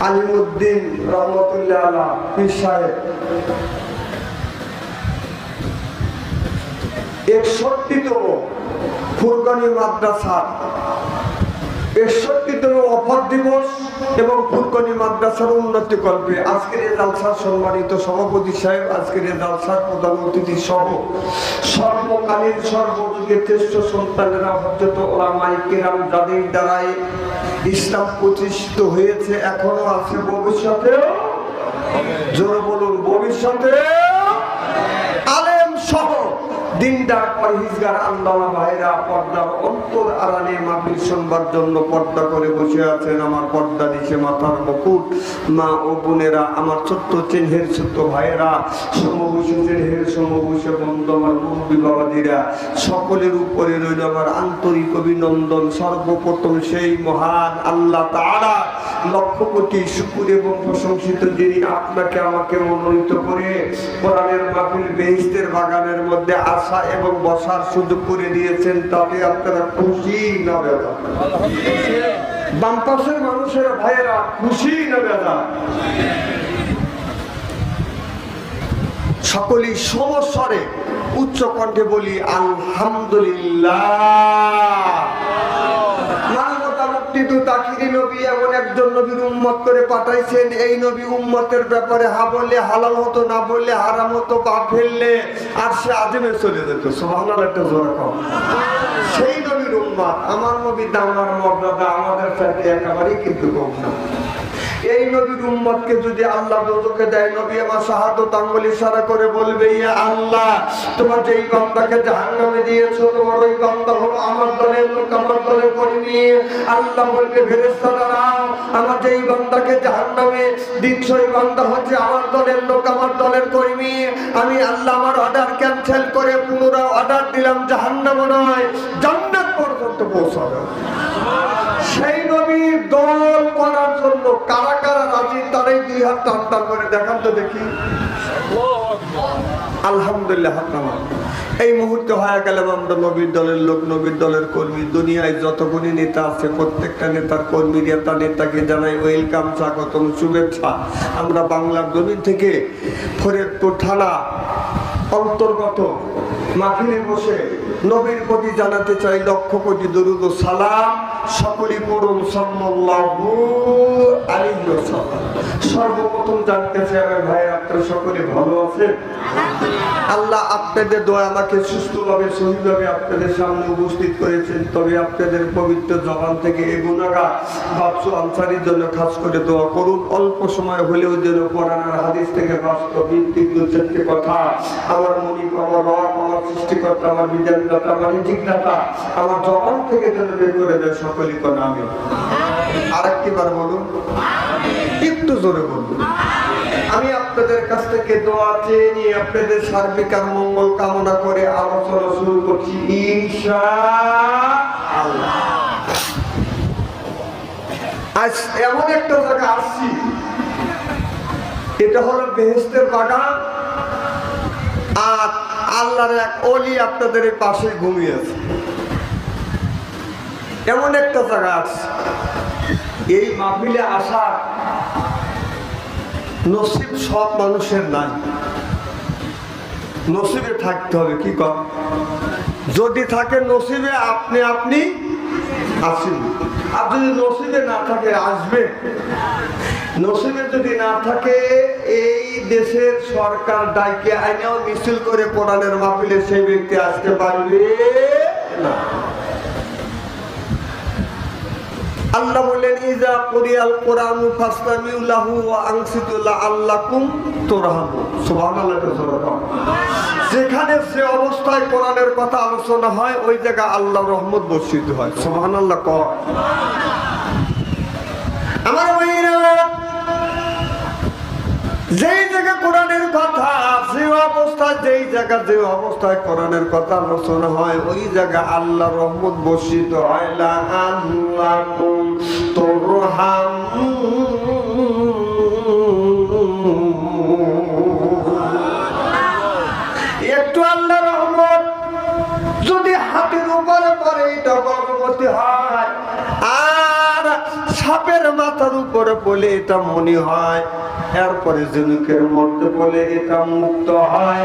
আলিমউদ্দিন রহমতুল্লাহ আলাইহি পীর সাহেব 61তম ফুরকানি মাদ্রাসা 61তম অফার দিবস এবং ফুরকানি মাদ্রাসার উন্নতি কল্পে আজকের এই জালসার সম্মানিত সভাপতি সাহেব, আজকের এই জালসার প্রধান অতিথি সহ সর্বকালীন সর্বযুগের শ্রেষ্ঠ সন্তানেরা হযরত উলামায়ে কেরাম যাদের দ্বারাই ইসলাম প্রতিষ্ঠিত হয়েছে, এখনো আছে, ভবিষ্যতেও জোরে বলুন ভবিষ্যতে আলেম সহ দিনদার পরহেজগার আল্লামা ভাইরা পর্দার অন্তর আড়ালে মাহফিল শুনবার জন্য পর্দা করে বসে আছেন। আমার পর্দা নিচে মাথার মুকুট মা ও বোনেরা, আমার ছোট্ট চিহ্নের ছোট্ট ভাইয়েরা, সমবয়সী চিহ্নের সমবয়সী বন্ধু, আমার মুরব্বী বাবাজিরা, সকলের উপরে রইল আমার আন্তরিক অভিনন্দন। সর্বপ্রথম সেই মহান আল্লাহ তাআলা লক্ষ কোটি শুকর এবং প্রশংসিত, যিনি আপনাকে আমাকে মনোনীত করে কোরআনের মাহফিল বেহেশতের বাগানের মধ্যে আসা এবং বসার সুযোগ করে দিয়েছেন। তবে আপনারা খুশি না বেদা? বাম পাশের মানুষের ভাইয়েরা খুশি না বেদা? সকলেই সমস্বরে উচ্চ কণ্ঠে বলি আলহামদুলিল্লাহ। নবী এমন একজন নবীর উম্মত করে পাঠাইছেন, এই নবী উম্মতের ব্যাপারে হা বললে হালাল হতো, না বললে হারাম হতো, পা ফেললে আর সে আজমে চলে যেত। সুবহানাল্লাহ, একটা জোরে কও। সেই নবীর উম্মত, আমার নবীর দাম আর মর্যাদা আমাদের সাথে একেবারেই কিন্তু কম না। এই নবীর উম্মতকে যদি আল্লাহ দোজখে দেয়, নবী আমার শাহাদাত আঙ্গুল ইশারা করে বলবে, ইয়া আল্লাহ, তোমার যেই বান্দাকে জাহান্নামে দিয়েছো, তোমার ওই বান্দা হলো আমার দলের লোক, আমার দলের কর্মী। আল্লাহ বলবে, ফেরেশতারা, আমার যেই বান্দাকে জাহান্নামে দিচ্ছ, ওই বান্দা হচ্ছে আমার দলের লোক, আমার দলের কর্মী। আমি আল্লাহ আমার অর্ডার ক্যান্সেল করে পুনরায় অর্ডার দিলাম, জাহান্নামে নয় জান্নাত পর্যন্ত পৌঁছাবে। সেই নবীর দল করার জন্য কারা কারা রাজি, তারাই দুই হাত টান টান করে দেখান তো দেখি। আলহামদুলিল্লাহ। এই মুহূর্তে হয়ে গেলে আমরা নবীর দলের লোক, নবীর দলের কর্মী। দুনিয়ায় যতগুলি নেতা আছে প্রত্যেকটা নেতার কর্মী, নেতাকে জানাই ওয়েলকাম, স্বাগতম, শুভেচ্ছা। আমরা বাংলার জমিন থেকে ফরিদপুর থানা অন্তর্গত মাহফিলে বসে নবীর প্রতি জানাতে চাই লক্ষ কোটি দরুদ ও সালাম। সকলেই পড়ুন সাল্লাল্লাহু আলাইহি ওয়াসাল্লাম। সর্বপ্রথম জানতে চাই আমার ভাই, আপনারা সকলে ভালো আছেন? আল্লাহ আপনাদের দোয়া আমাকে সুস্থভাবে সহিভাবে আপনাদের সামনে উপস্থিত করেছেন। তবে আপনাদের পবিত্র জবান থেকে এই গুনাহগার বাদশা আনসারীর জন্য খাস করে দোয়া করুন। অল্প সময় হলেও যেন কোরআন আর হাদিস থেকে বাস্তব ভিত্তিক দুই-চারটি কথা আমার মনিব, আমার রব, আমার সৃষ্টিকর্তা, আমার বিধানদাতা, আমার রিজিকদাতা আমার জবান থেকে যেন বের করে দেয়। সকলেই কোন আমিন। আরেকটি বার বলুন, একটু জোরে বলুন। আমি আপনাদের কাছ থেকে দোয়া চেয়ে নিয়ে আপনাদের সার্বিক আর মঙ্গল কামনা করে আলোচনা শুরু করছি ইনশাআল্লাহ। আজ এমন একটা জায়গা আসছি, এটা হলো বেহেশতের বাগান, আর আল্লাহর এক ওলি আপনাদের পাশে ঘুমিয়ে আছে। এমন একটা জায়গা আছে, এই মাহফিলে আসার নসিব সব মানুষের নাই। নসিবে থাকতে হবে, কি কর? যদি থাকে নসিবে আপনি আপনি আসেন, আর যদি নসিবে না থাকে আসবে। নসিবে যদি না থাকে এই দেশের সরকার ডাইকে আইনেও মিছিল করে কোরআনের মাহফিলে সেই ব্যক্তি আসতে পারবে না। আল্লাহ বলেন, ইজা কুরিয়াল কুরআনু ফাসতামিউ লাহু ওয়া আনসিতু লাআল্লাকুম তুরহামুন। সুবহানাল্লাহ। যেখানে যে অবস্থায় কোরআনের কথা আলোচনা হয়, ওই জায়গা আল্লাহর রহমত বর্ষিত হয়। সুবহানাল্লাহ। আমার ভাইরা, যেই জায়গা কোরআনের কথা, যে অবস্থায়, যেই জায়গা যে অবস্থায় কোরআনের কথা আলোচনা হয়, ওই জায়গা আল্লাহর রহমত বর্ষিত হয়। লাআল্লাকুম তুরহামুন। একটু আল্লাহর রহমত যদি হাতের উপরে পড়ে, এটা গর্ভবতী হয়। আর সাপে পায়ের মাথার উপরে পড়লে এটা মনে হয়, এরপরে ঝিনুকের মধ্যে পড়লে এটা মুক্ত হয়।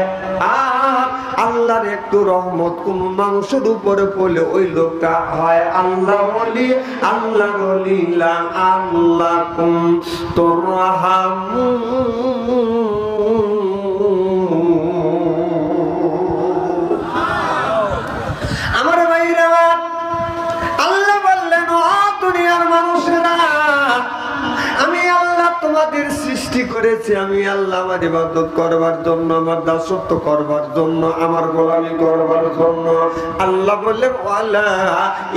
আর আল্লাহর একটু রহমত কোন মানুষের উপরে পড়লে ওই লোকটা হয় আল্লাহ ওলি। আল্লাহ ওলি লা আল্লাকুম তুরহামুন। আমার ভাইরা, আল্লাহ বললেন ও দুনিয়ার মানুষেরা, আমি আল্লাহ তোমাদের সৃষ্টি করেছি, আমি আল্লাহ আমার ইবাদত করবার জন্য, আমার দাসত্ব করবার জন্য, আমার গোলামি করবার জন্য। আল্লাহ বললেন ওয়ালা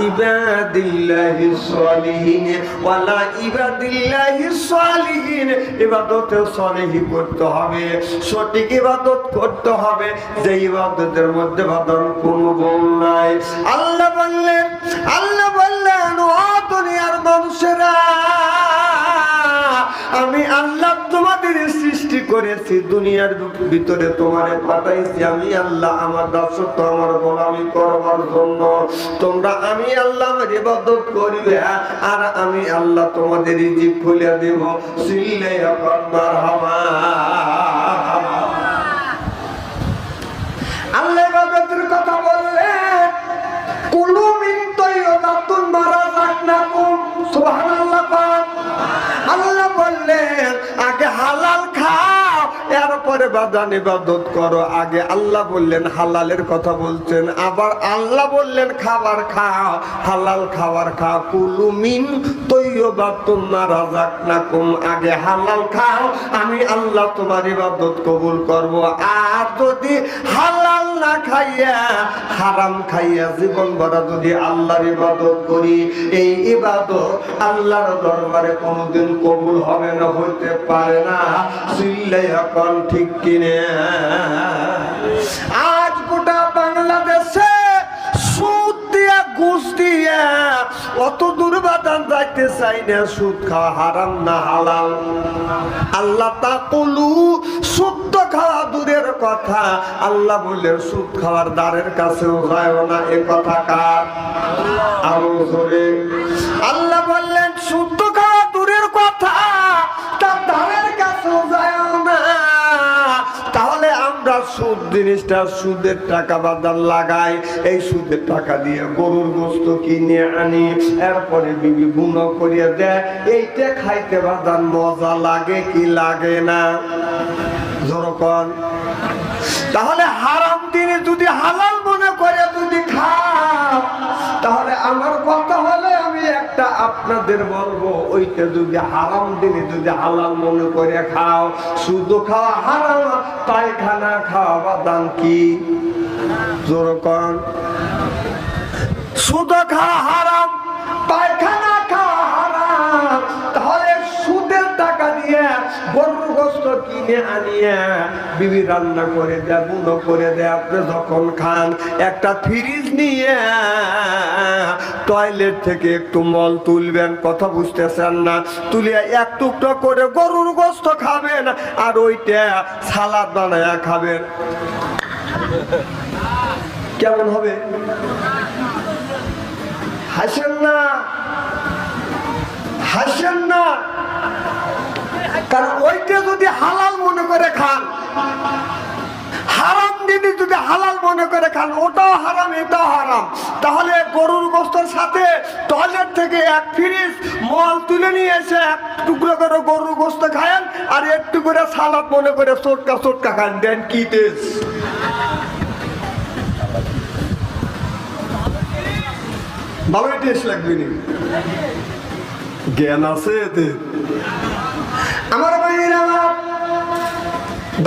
ইবাদিল্লাহিস সালিহিন, ওয়ালা ইবাদিল্লাহিস সালিহিন, ইবাদতে সালিহি করতে হবে, সঠিক ইবাদত করতে হবে, যে ইবাদতের মধ্যে বাঁধার কোনো ভুল নাই। আল্লাহ বললেন ও দুনিয়ার মানুষেরা, আমি আল্লাহ তোমাদের সৃষ্টি করেছি, দুনিয়ার ভিতরে তোমারে পাঠাইছি, আমি আল্লাহ আমার দাসত্ব, আমার গোলামি করবার জন্য। তোমরা আমি আল্লাহ আমার ইবাদত করবে, আর আমি আল্লাহ তোমাদের রিজিক খুলে দেব। সিল্লাইয়া মারহাবা। আল্লাহ ইবাদতের কথা বললে কুলু মিন তাইয়্যিবাতিন মা রাযাকনাকুম, সুবহানাল্লাহ। আল্লাহ বললেন আগে হালাল খাও, এরপরে বাদান ইবাদত করো। আগে আল্লাহ বললেন হালালের কথা বলছেন, আবার আল্লাহ বললেন খাবার খাও, হালাল খাবার খাও। কুলু মিন তাইয়্যিবাতিন মা রাযাকনাকুম, আগে হালাল খাও, আমি আল্লাহ তোমার ইবাদত কবুল করব। আর যদি হালাল না খাইয়া হারাম খাইয়া জীবন ভরা যদি আল্লাহর ইবাদত করি, এই ইবাদত আল্লাহর দরবারে কোনোদিন কবুল হবে না, হইতে পারে না। চিল্লাইয়া কোন ঠিক কিনে? আজ গোটা বাংলাদেশে সুদ দিয়া ঘুষ দিয়া অত দুর্বাদান যাইতে চাই না। সুদ খাওয়া হারাম না হালাল? আল্লাহ তাকুলু, সুদ খাওয়া দূরের কথা, আল্লাহ বললেন সুদ খাওয়ার দ্বারের কাছেও যায় না। এ কথা কার? আরো জোরে। আল্লাহ বললেন সুদ খাওয়া দূরের কথা, তার দ্বারের কাছেও যায় না। তাহলে আমরা সুদ জিনিসটা, সুদের টাকা বাদান লাগাই, এই সুদের টাকা দিয়ে গরুর গোস্ত কিনে আনি, এরপরে বিবি গুণ করিয়ে দেয়, এইটা খাইতে বাদান মজা লাগে কি লাগে না? যখন তাহলে হারাম দিনে যদি হালাল মনে করে যদি খাও, তাহলে আমার কথা হলে আমি একটা আপনাদের বলবো, ওইটা যদি হারাম দিনে যদি হালাল মনে করে খাও, শুধু খাওয়া হারাম, পায়খানা খাওয়া বাদাম কি? যখন শুধু খাওয়া হারাম, পায়খানা খাওয়া হারাম, তাহলে সুদের টাকা দিয়ে গরুর গোস্ত কিনে আনিয়ে বিবি রান্না করে দেয়, বুনো করে দেয়। আপনি যখন খান, একটা ফ্রিজ নিয়ে টয়লেট থেকে একটু মল তুলবেন, কথা বুঝতেছেন না? তুলিয়া এক টুকরো করে গরুর গোস্ত খাবেন, আর ওইটা সালাদ বানায়া খাবেন। কেমন হবে? হাসেন না, হাসেন না। কারণ ওইটা যদি হালাল মনে করে খান, হারাম দিদি যদি হালাল মনে করে খান, ওটাও হারাম এটাও হারাম। তাহলে গরুর গোস্তের সাথে টয়লেট থেকে এক ফ্রিজ মল তুলে নিয়ে এসে এক টুকরো করে গরুর গোস্ত খায়েন, আর একটু করে সালাদ মনে করে চটকা চটকা খান, দেন কি টেস্ট! ভালোই টেস্ট লাগবে নি? জ্ঞান আছে এতে? আমার ভাইয়েরা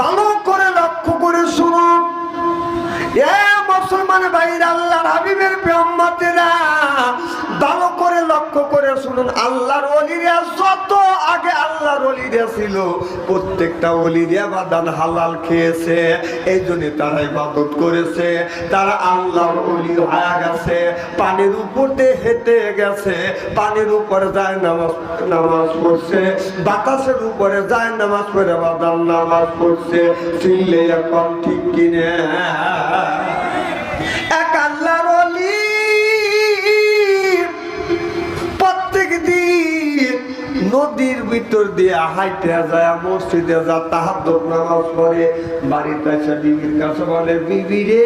ভালো করে লক্ষ্য করে শুনুন, এ মুসলমান ভাইরা, আল্লাহর হাবিবের উম্মতেরা, ভালো করে লক্ষ্য করে শুনুন। আল্লাহর ওলিরা যত আগে আল্লাহর ওলিরা ছিল, প্রত্যেকটা ওলিরা বাদান হালাল খেয়েছে, এই জন্য তারা ইবাদত করেছে, তারা আল্লাহর ওলি হয়ে গেছে। পানির উপরে হেঁটে গেছে, পানির উপরে যায় নামাজ পড়ছে, বাতাসের উপরে যায় নামাজ পড়ে বাদান নামাজ পড়ছে। চিনলে এখন ঠিক কিনে? এক আল্লাহর ওলি প্রত্যেক দিন নদীর ভিতর দিয়ে হাইটে যায় মসজিদে যা তাহাজ্জুদ নামাজ পড়ে, বাড়িতে এসে বিবির কাছে বলে, বিবি রে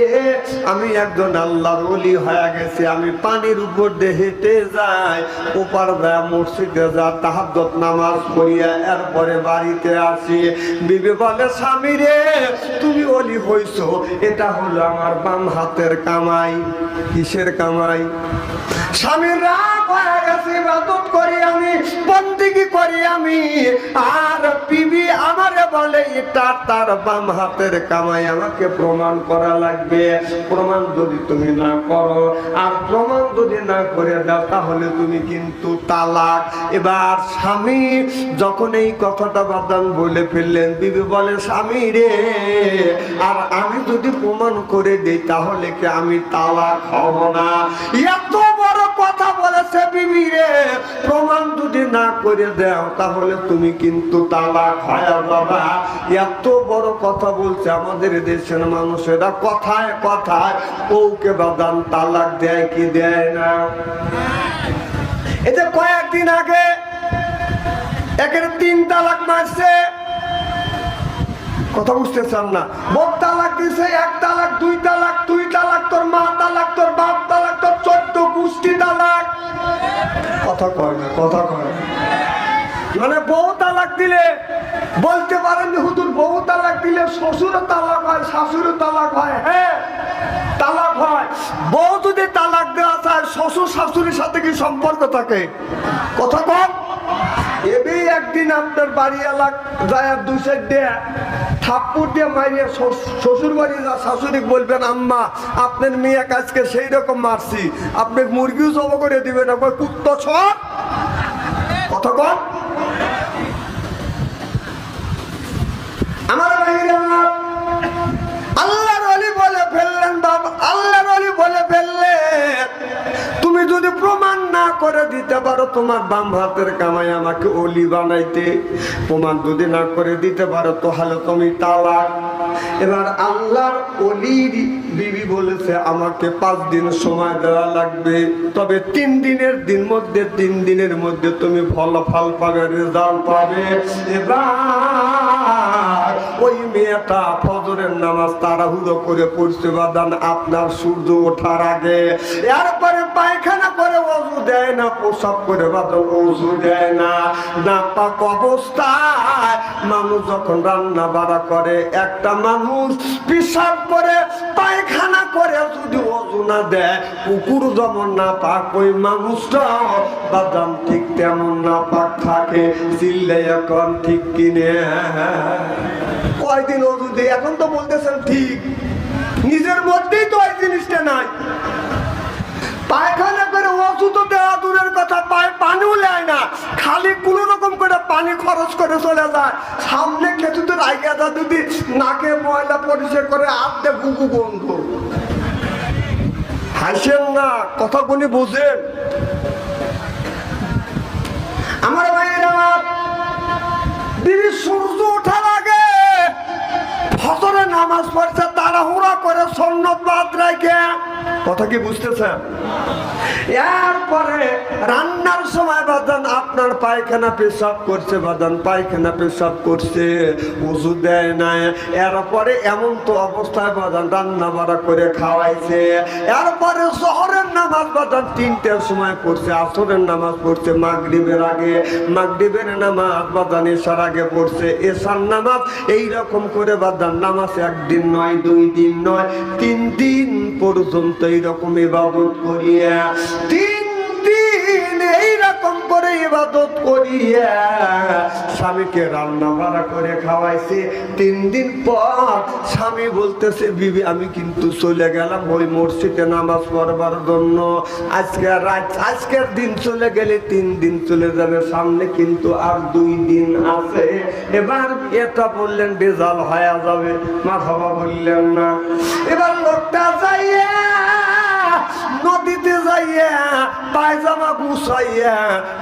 আমি একজন আল্লাহর ওলি হয়ে গেছি, আমি পানির উপর দিয়ে হেঁটে যাই, ওপার যায় মসজিদে যা তাহাজ্জুদ নামাজ পড়িয়া এরপরে বাড়িতে আসি। বিবি বলে, স্বামী রে তুমি ওলি হইছো, এটা হলো আমার বাম হাতের কামাই। কিসের কামাই? স্বামীর রাগ হয়ে গেছে, ইবাদত করি আমি, বন্দেগী করি আমি, আর বিবি আমারে বলে এটা তার বাম হাতের কামাই, আমাকে প্রমাণ করা লাগবে। প্রমাণ যদি তুমি না করো, আর প্রমাণ যদি না করে দাও, তাহলে তুমি কিন্তু তালাক। এবার স্বামী যখন এই কথাটা বাদান বলে ফেললেন, বিবি বলে, স্বামী রে আর আমি যদি প্রমাণ করে দিই তাহলে কি আমি তালাক হব না? এত বড় কথা বলেছে বিবি রে, প্রমাণ যদি না করে দাও তাহলে তুমি কিন্তু তালাক হয়ে যাবে। এত বড় কথা বলছে আমাদের দেশের মানুষেরা, কথায় কথায় বউকে বাদান তালাক দেয় কি দেয় না? এই যে কয়েকদিন আগে একের 3 তালাক মারছে, কথা বুঝতেছেন না? বউ তালাক দিছে, 1 তালাক, 2 তালাক, 2 তালাক, তোর মা তালাক, তোর বাপ তালাক, তোর 14 গোষ্ঠী তালাক। কথা কয় না, কথা কয় না। মানে বউ তালাক দিলে বলতে পারেন হুজুর, বউ তালাক দিলে শ্বশুরও তালাক হয়, শাশুড়ও তালাক হয়। হ্যাঁ তালাক হয়। বউ যদি তালাক দেওয়া চায়, শ্বশুর শাশুড়ির সাথে কি সম্পর্ক থাকে? কথা কম। এবি একদিন আপনার বাড়ি এলাক যায় 2 সাইড দিয়ে থাপ্পড় দিয়ে মারিয়ে শ্বশুর বাড়ি যা শাশুড়ি বলবেন, আম্মা আপনার মেয়ে আজকে সেই রকম মারছি, আপনি মুরগিও জব করে দিবেন, কুত্ত সব। কথা কম। আমার ভাইরা আল্লাহর ওলি বলে ফেললেন, বাবা আল্লাহর ওলি বলে ফেললেন, তুমি যদি প্রমাণ না করে দিতে পারো তোমার বাম হাতের কামাই আমাকে ওলি বানাইতে, প্রমাণ যদি না করে দিতে পারো তাহলে তুমি তালাক। এবার আল্লাহর ওলির বিবি বলেছে আমাকে 5 দিন সময় দেওয়া লাগবে, তবে 3 দিনের মধ্যে তুমি ফলাফল পাবে, রেজাল্ট পাবে। এবার ওই মেয়েটা ফজরের নামাজ তাড়াহুড়ো করে পড়ছে বাদান আপনার সূর্য ওঠার আগে, এরপরে পায়খানা করে ওযু দেয় না, প্রসাব করে বাদান ওযু দেয় না, নাপাক অবস্থায় মানুষ যখন রান্না বাড়া করে, একটা মানুষ পেশাব করে পায়খানা করে যদি ওযু না দেয়, কুকুর যেমন নাপাক, ওই মানুষটা বাদাম ঠিক তেমন নাপাক থাকে। চিল্লাই এখন ঠিক কিনে? কয়দিন ওযু দেয়, এখন তো বলতেছেন ঠিক, নিজের মধ্যেই তো এই জিনিসটা নাই। পায়খানা করে ওষুধ তো দেওয়া দূরের কথা, পানিও নেয় না, খালি কোন রকম করে পানি খরচ করে চলে যায়। সামনে খেতুতে রাইগা যা যদি নাকে ময়লা পরিষ্কার করে আধে গুগু গন্ধ। হাসেন না, কথা কোনি বুঝেন? আমার ভাইয়েরা দিদি সূর্য ওঠার আগে ফজরের নামাজ পড়ছে, তাড়াহুড়া করে সুন্নত বাদ রাখে। কথা কি বুঝতেছেন? এরপরে রান্নার সময় বাদান আপনার পায়খানা পেশাব করছে, বাদান পায়খানা পেশাব করছে, ওযু দেয় নাই, এরপরে এমন তো অবস্থায় বাদান রান্না বাড়া করে খাওয়াইছে। এরপরে জোহরের নামাজ বাদান 3টার সময় পড়ছে, আসরের নামাজ পড়ছে মাগরিবের আগে, মাগরিবের নামাজ বাদান এশার আগে পড়ছে, এশার নামাজ এইরকম করে বাদান নামাজ 1 দিন নয়, 2 দিন নয়, 3 দিন পর্যন্ত এইরকম ইবাদত করিয়া, 3 দিন এইরকম করে ইবাদত করিয়া স্বামীকে রান্না বাড়া করে খাওয়াইছে। 3 দিন পর স্বামী বলতেছে, বিবি আমি কিন্তু চলে গেলাম ওই মসজিদে নামাজ পড়বার জন্য, আজকের দিন চলে গেলে 3 দিন চলে যাবে, সামনে কিন্তু আর 2 দিন আছে। এবার এটা বললেন বেজাল হয়ে যাবে, মাথাবা বললেন না। এবার লোকটা যাইয়া নদীতে যাইয়া পায়জামা গুছাইয়া,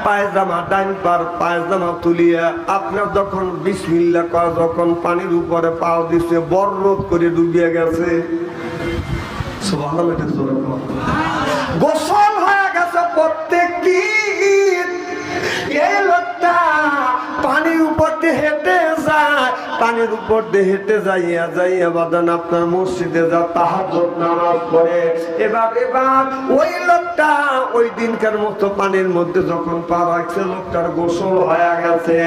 পায়জামা ডাইন পার পায়জামা তুলিয়া আপনার যখন বিসমিল্লাহ করা, যখন পানির উপরে পাও দিছে, বররত করে ডুবিয়ে গেছে। সুবহানাল্লাহ, গোসল হয়ে গেছে প্রত্যেক দিন। এই লোকটা গ্রামের উপর দিয়ে হেঁটে যাইয়া যাইয়া বাদান আপনার মসজিদে যা তাহাজ্জুদ নামাজ পড়ে। এবার ওই লোকটা ওই দিনকার মতো পানির মধ্যে যখন পা রাখছে, লোকটার গোসল হয়ে গেছে।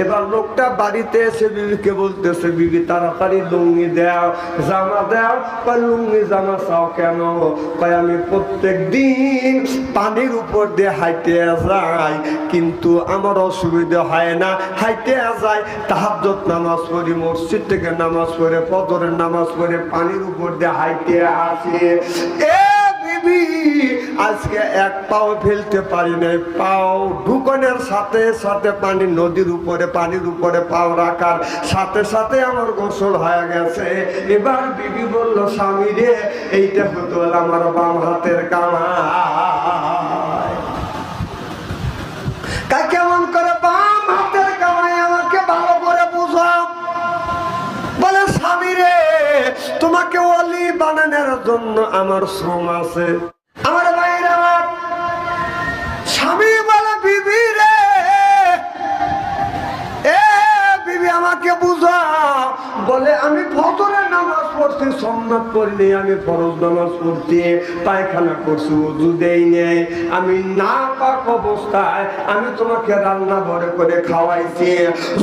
এবার লোকটা বাড়িতে এসে বিবিকে বলতেছে, বিবি তাড়াতাড়ি লুঙ্গি দাও, জামা দাও। লুঙ্গি জামা চাও কেন? আমি প্রত্যেক দিন পানির উপর দিয়ে হাইটে যাই, কিন্তু আমার অসুবিধা হয় না, হাইটে যাই, তাহাজ্জুদ নামাজ পড়ি, মসজিদ থেকে নামাজ পড়ে, ফজরের নামাজ পড়ে পানির উপর দিয়ে হাইটে আসি। আজকে এক পাও ফেলতে পারি নাই, পাও ঢুকনের সাথে সাথে পানি, নদীর উপরে পানির উপরে পাও রাখার সাথে সাথে আমার গোসল হয়ে গেছে। এবার বিবি বলল, স্বামী রে, এইটা হতো আমার বাম হাতের কামাই। কেমন করে বাম হাতের কামাই আমাকে ভালো করে বুঝাও। বলে, স্বামী রে, তোমাকে ওলি বানানোর জন্য আমার শ্রম আছে। আমার ভাইরা, আমার স্বামী বলে, বিবি রে, এ বিবি আমাকে বুঝাও। বলে, আমি ফজরের নামাজ পড়ছি, সুন্নাত পড়িনি, আমি ফরজ নামাজ পড়ছি, পায়খানা করছি, ওযু দেই নেই, আমি না পাক অবস্থায় আমি তোমাকে রান্না ভরে করে খাওয়াইছি।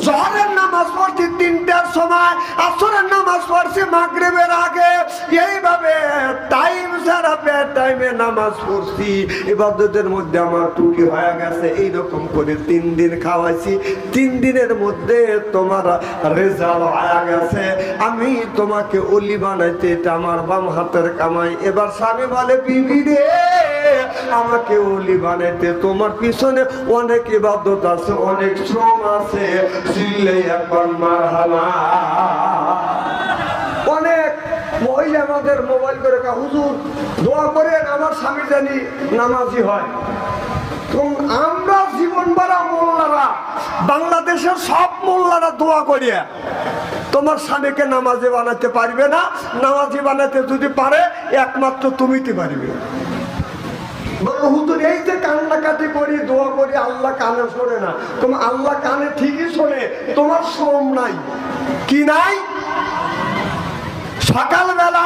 জোহরের নামাজ পড়ছি 3টার সময়, আসরের নামাজ পড়ছি মাগরিবের আগে, এইভাবে টাইম ছাড়া টাইমে নামাজ পড়ছি। ইবাদতের মধ্যে আমার ত্রুটি হয়ে গেছে, এইরকম করে 3 দিন খাওয়াইছি। 3 দিনের মধ্যে তোমার রেজাল্ট হয়ে গেছে, আমি তোমাকে ওলি বানাইতে, এটা আমার বাম হাতের কামাই। এবার স্বামী বলে, বিবি রে, আমাকে ওলি বানাইতে তোমার পিছনে অনেক ইবাদত আছে, অনেক শ্রম আছে, চিল্লাই একবার মারহাবা। অনেক মহিলা আমাদের মোবাইল করে, হুজুর দোয়া করেন আমার স্বামী জানি নামাজি হয়। আমরা জীবন ভরা মোল্লারা, বাংলাদেশের সব মোল্লারা দোয়া করিয়া তোমার স্বামীকে নামাজি বানাতে পারবে না। নামাজি বানাতে যদি পারে, একমাত্র তুমিতে পারবে। বলো, হুজুর এই যে কান্নাকাটি করি, দোয়া করি, আল্লাহ কানে শোনে না। তোমার আল্লাহ কানে ঠিকই শোনে, তোমার শ্রম নাই। কি নাই? সকালবেলা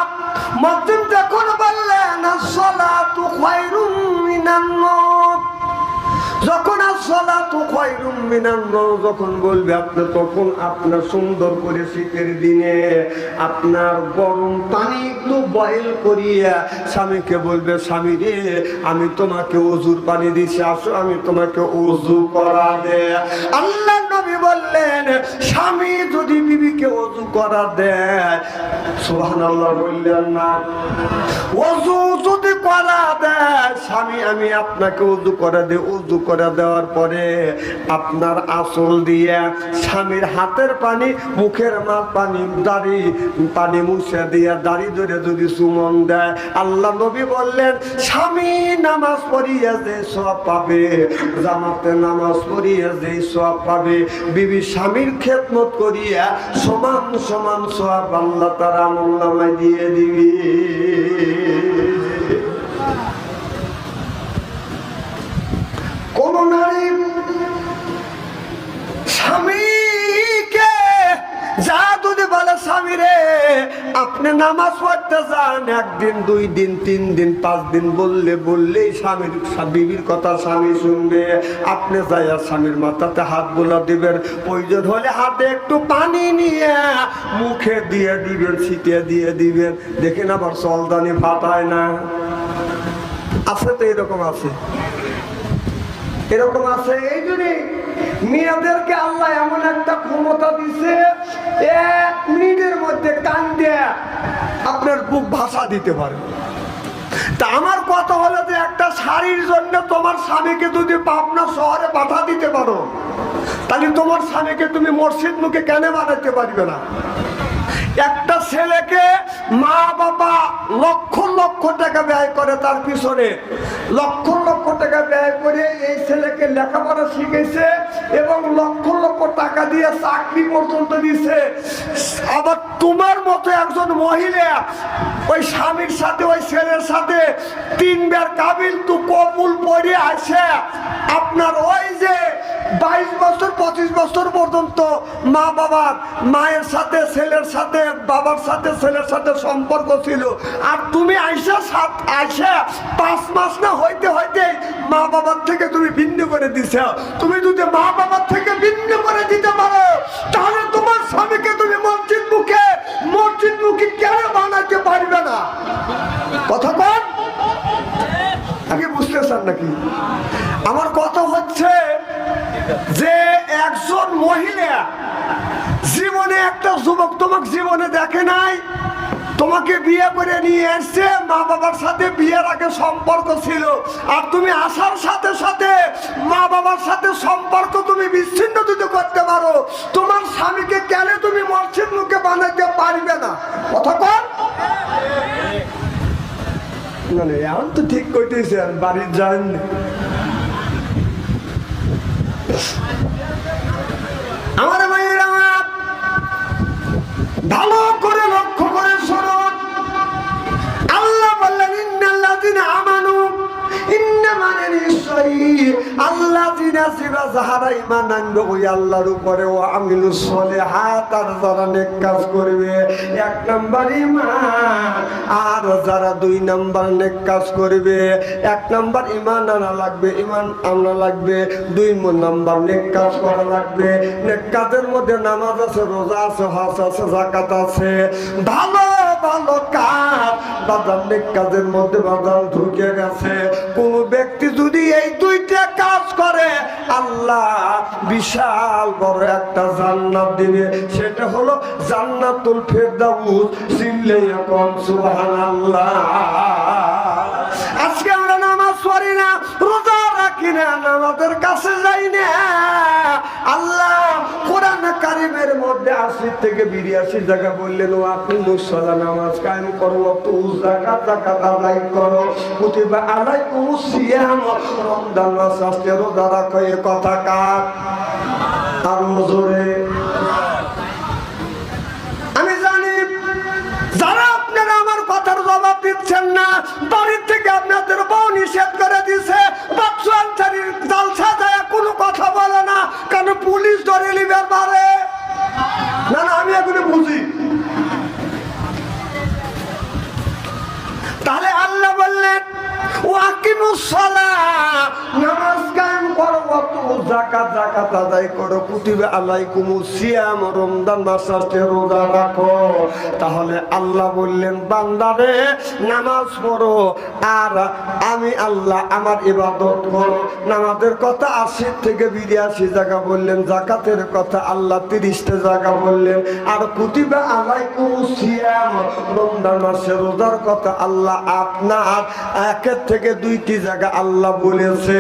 মুয়াজ্জিন যখন বললেন, আসসালাতু খায়রুম মিনান নাওম, যখন আসসালাতু খায়রুম মিনান নাওম যখন বলবে আপনি, তখন আপনার সুন্দর করে শীতের দিনে আপনার গরম পানি একটু বয়েল করিয়া স্বামীকে বলবে, স্বামী রে, আমি তোমাকে ওযুর পানি দিছি, আসো আমি তোমাকে ওযু করা দে। আল্লাহ নবী বললেন, স্বামী যদি বিবিকে ওযু করা দেয়, সুবহানাল্লাহ বললেন না, ওযু যদি করা দেয়, স্বামী আমি আপনাকে ওযু করে দে। ওযু করে দেওয়ার পরে আপনার আঁচল দিয়ে স্বামীর হাতের পানি, মুখের পানি, দাড়ি পানি মুছে দিয়ে দাড়ি ধরে যদি চুমন দেয়, আল্লাহ নবী বললেন, স্বামী নামাজ পড়িয়া যে সওয়াব পাবে, জামাতে নামাজ পড়িয়া যে সওয়াব পাবে, বিবি স্বামীর খেদমত করিয়া সমান সমান সওয়াব আল্লাহ তার আমলনামায় দিয়ে দিবি। কোন নারী স্বামীকে যা যদি বলে, স্বামী রে, আপনি নামাজ পড়তে যান, 1 দিন 2 দিন 3 দিন 5 দিন বললেই স্বামীর বিবির কথা স্বামী শুনবে। আপনি যাইয়া স্বামীর মাথাতে হাত বোলা দিবেন, প্রয়োজন হলে হাতে একটু পানি নিয়ে মুখে দিয়ে দিবেন, ছিটিয়ে দিয়ে দিবেন, দেখেন আবার চলদানি ফাটায় না। আছে তো, এরকম আছে, এরকম আছে। এই জন্যই মেয়েদেরকে আল্লাহ এমন একটা ক্ষমতা দিছে, 1 মিনিটের মধ্যে কান দিয়ে আপনার বুক ভাষা দিতে পারে। তা আমার কথা হলো যে, একটা শাড়ির জন্য তোমার স্বামীকে যদি পাবনা শহরে পাঠা দিতে পারো, তাহলে তোমার স্বামীকে তুমি মসজিদ মুখে কেন বানাতে পারবে না? একটা ছেলেকে মা বাবা লক্ষ লক্ষ টাকা ব্যয় করে, তার পিছনে লক্ষ লক্ষ টাকা ব্যয় করে এই ছেলেকে লেখাপড়া শিখেছে এবং লক্ষ লক্ষ টাকা দিয়ে চাকরি পর্যন্ত দিছে। আবার তোমার মতো একজন মহিলা ওই স্বামীর সাথে, ওই ছেলের সাথে 3 বার কাবিল তু কবুল পড়ে আসে, আপনার ওই যে 22 বছর 25 বছর বছর পর্যন্ত মা বাবার মায়ের সাথে ছেলের সাথে বাবার সাথে ছেলের সাথে সম্পর্ক ছিল, আর তুমি আইসা 5 মাস না হইতে হইতে মা বাবার থেকে তুমি ভিন্ন করে দিছো। তুমি যদি মা বাবার থেকে ভিন্ন করে দিতে পারো তাহলে তোমার স্বামীকে তুমি মসজিদমুখী কেন বানাতে পারবে না? কথা বল, আগে বুঝতেছেন নাকি? আমার কথা হচ্ছে যে একজন মহিলা জীবনে, একটা যুবক তোমাকে জীবনে দেখে নাই, তোমাকে বিয়ে করে নিয়ে এসছে, মা বাবার সাথে বিয়ের আগে সম্পর্ক ছিল, আর তুমি আসার সাথে সাথে মা বাবার সাথে সম্পর্ক তুমি বিচ্ছিন্ন যদি করতে পারো, তোমার স্বামীকে কেন তুমি মসজিদ মুখে বানাতে পারবে না? কথা কর। মানে এখন তো ঠিক করতেছেন, বাড়ির যান আমার ভাইয়েরা, ভালো করে লক্ষ্য করে শুনুন। আল্লাহ বললেন ইন্নাল্লাযিনা আমানু, ইন্নামানে নিশ্চয়ই আল্লাযিনা যারা ঈমান আনবে ওই আল্লাহর উপরে, ও আমিলুস সলিহাত, আর যারা নেক কাজ করবে। 1 নাম্বার ঈমান, আর যারা 2 নাম্বার নেক কাজ করবে। 1 নাম্বার ঈমান আনা লাগবে, ঈমান আনা লাগবে, 2 নাম্বার নেক কাজ করা লাগবে। নেক কাজের মধ্যে নামাজ আছে, রোজা আছে, হজ আছে, যাকাত আছে, ভালো ভালো কাজ বাদাম নেক কাজের মধ্যে বাদাম ঢুকে গেছে। কোন ব্যক্তি যদি এই 2টা কাজ করে আল্লাহ বিশাল বড় একটা জান্নাত দিবে, সেটা হলো জান্নাতুল ফেরদাউস। চিল্লাইয়া কোন সুবহানাল্লাহ। আজকে আমরা নামাজ পড়ি না, রোজা রাখি না, নামাজের কাছে যাই না। আল্লাহ কোরআন কারীমের মধ্যে 80 থেকে 82 জায়গা বললেন, ও আপনি মুসল্লা নামাজ কায়েম করো, তো যাকাত আদায় করো, কুতিবা আলাইকুমুস সিয়াম, রমজান মাস আসছে রোজা রাখো। এর কথা কার? আর জোরে আমি জানি যারা আপনারা আমার কথার জবাব দিচ্ছেন না, বাড়ির থেকে আপনাদের বউ নিষেধ করে দিছে, জালসা যায় কোনো কথা বলে না, কারণ পুলিশ ধরে নিবে পারে না। না, আমি এগুলো বুঝি। তাহলে আল্লাহ বললেন ওয়াকিমুস সালাত, নামাজ কায়েম করো, যাকাত আদায় করো, কুতিবা আলাইকুমুস সিয়াম, রমজান মাস আসছে রোজা রাখো। তাহলে আল্লাহ বললেন বান্দারে নামাজ পড়ো, আর আমি আল্লাহ আমার ইবাদত করো। নামাজের কথা 80 থেকে 82 জায়গা বললেন, যাকাতের কথা আল্লাহ 30টা জায়গা বললেন, আর কুতিবা আলাইকুমুস সিয়াম, রমজান মাসে রোজার কথা আল্লাহ আপনার 1 থেকে 2টি জায়গা আল্লাহ বলেছে।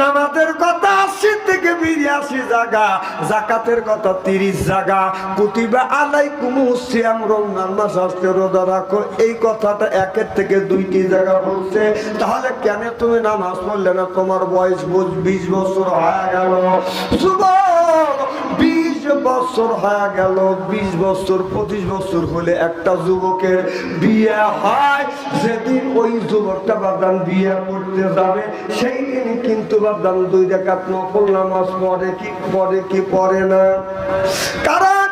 নামাজের কথা 80 থেকে 82 জায়গা, যাকাতের কথা 30 জায়গা, কুতিবা আলাইকুমুস সিয়াম, রমজান মাস আসছে রোজা রাখো, এই কথাটা 1 থেকে 2টি জায়গা বলছে। তাহলে কেন তুমি নামাজ পড়লে না? তোমার বয়স 20 বছর হয়ে গেল, যুবক 20 বছর হয়ে গেল, 20 বছর 25 বছর হলে একটা যুবকের বিয়ে হয়। যেদিন ওই যুবকটা বাদান বিয়ে করতে যাবে সেই দিন কিন্তু বাদান 2 রাকাত নফল নামাজ পড়ে কি পড়ে না? কারণ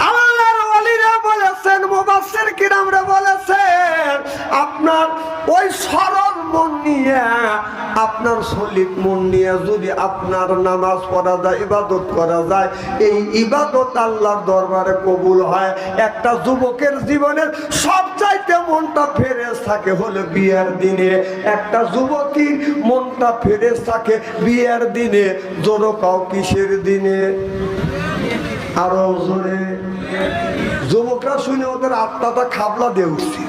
আল্লাহর ওলিরা বলেছেন, মুফাসসির কিরামরা বলেছেন, আপনার ওই সরল মন নিয়ে, আপনার সলিড মন নিয়ে যদি আপনার নামাজ পড়া যায়, ইবাদত করা যায়, এই ইবাদত আল্লাহর দরবারে কবুল হয়। একটা যুবকের জীবনের সবচাইতে মনটা ফ্রেশ থাকে হলো বিয়ের দিনে। একটা যুবতীর মনটা ফ্রেশ থাকে বিয়ের দিনে। জোরে কাও কিসের দিনে? আরো জোরে। যুবকরা শুনে ওদের আত্মাটা খাবলা দিয়ে উঠছে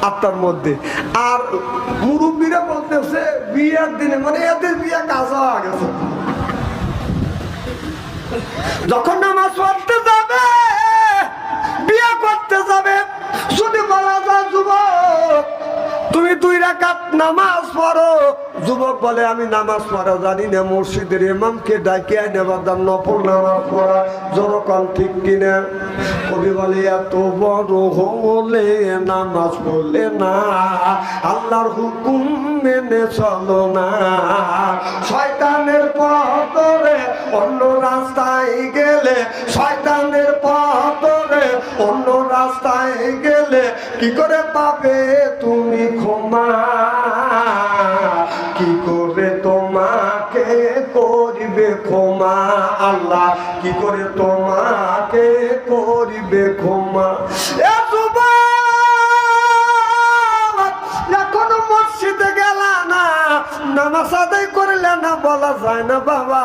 আত্মার মধ্যে। আর মুরব্বীরা বলতেছে বিয়ের দিনে, মানে এদের বিয়ে কাজা গেছে। যখন নামাজ পড়তে যাবে, বিয়ে করতে যাবে, যদি বলা যায় যুবক তুমি 2 রাকাত নামাজ পড়ো, যুবক বলে আমি নামাজ পড়া জানি না, মসজিদের ইমামকে ডাকে আইনে বাদাম নফল নামাজ পড়া, জনগণ ঠিক কিনা? কবি বলে এত বড় হলে নামাজ পড়লে না, আল্লাহর হুকুম মেনে চলো না, শয়তানের পথ ধরে অন্য রাস্তায় গেলে, শয়তানের পথ ধরে অন্য রাস্তায় গেলে কি করে পাবে তুমি ক্ষমা? কি করে তোমাকে করিবে ক্ষমা? আল্লাহ কি করে তোমাকে করিবে ক্ষমা? এখনো মসজিদে গেল না, নামাজ আদায় করলে না, বলা যায় না বাবা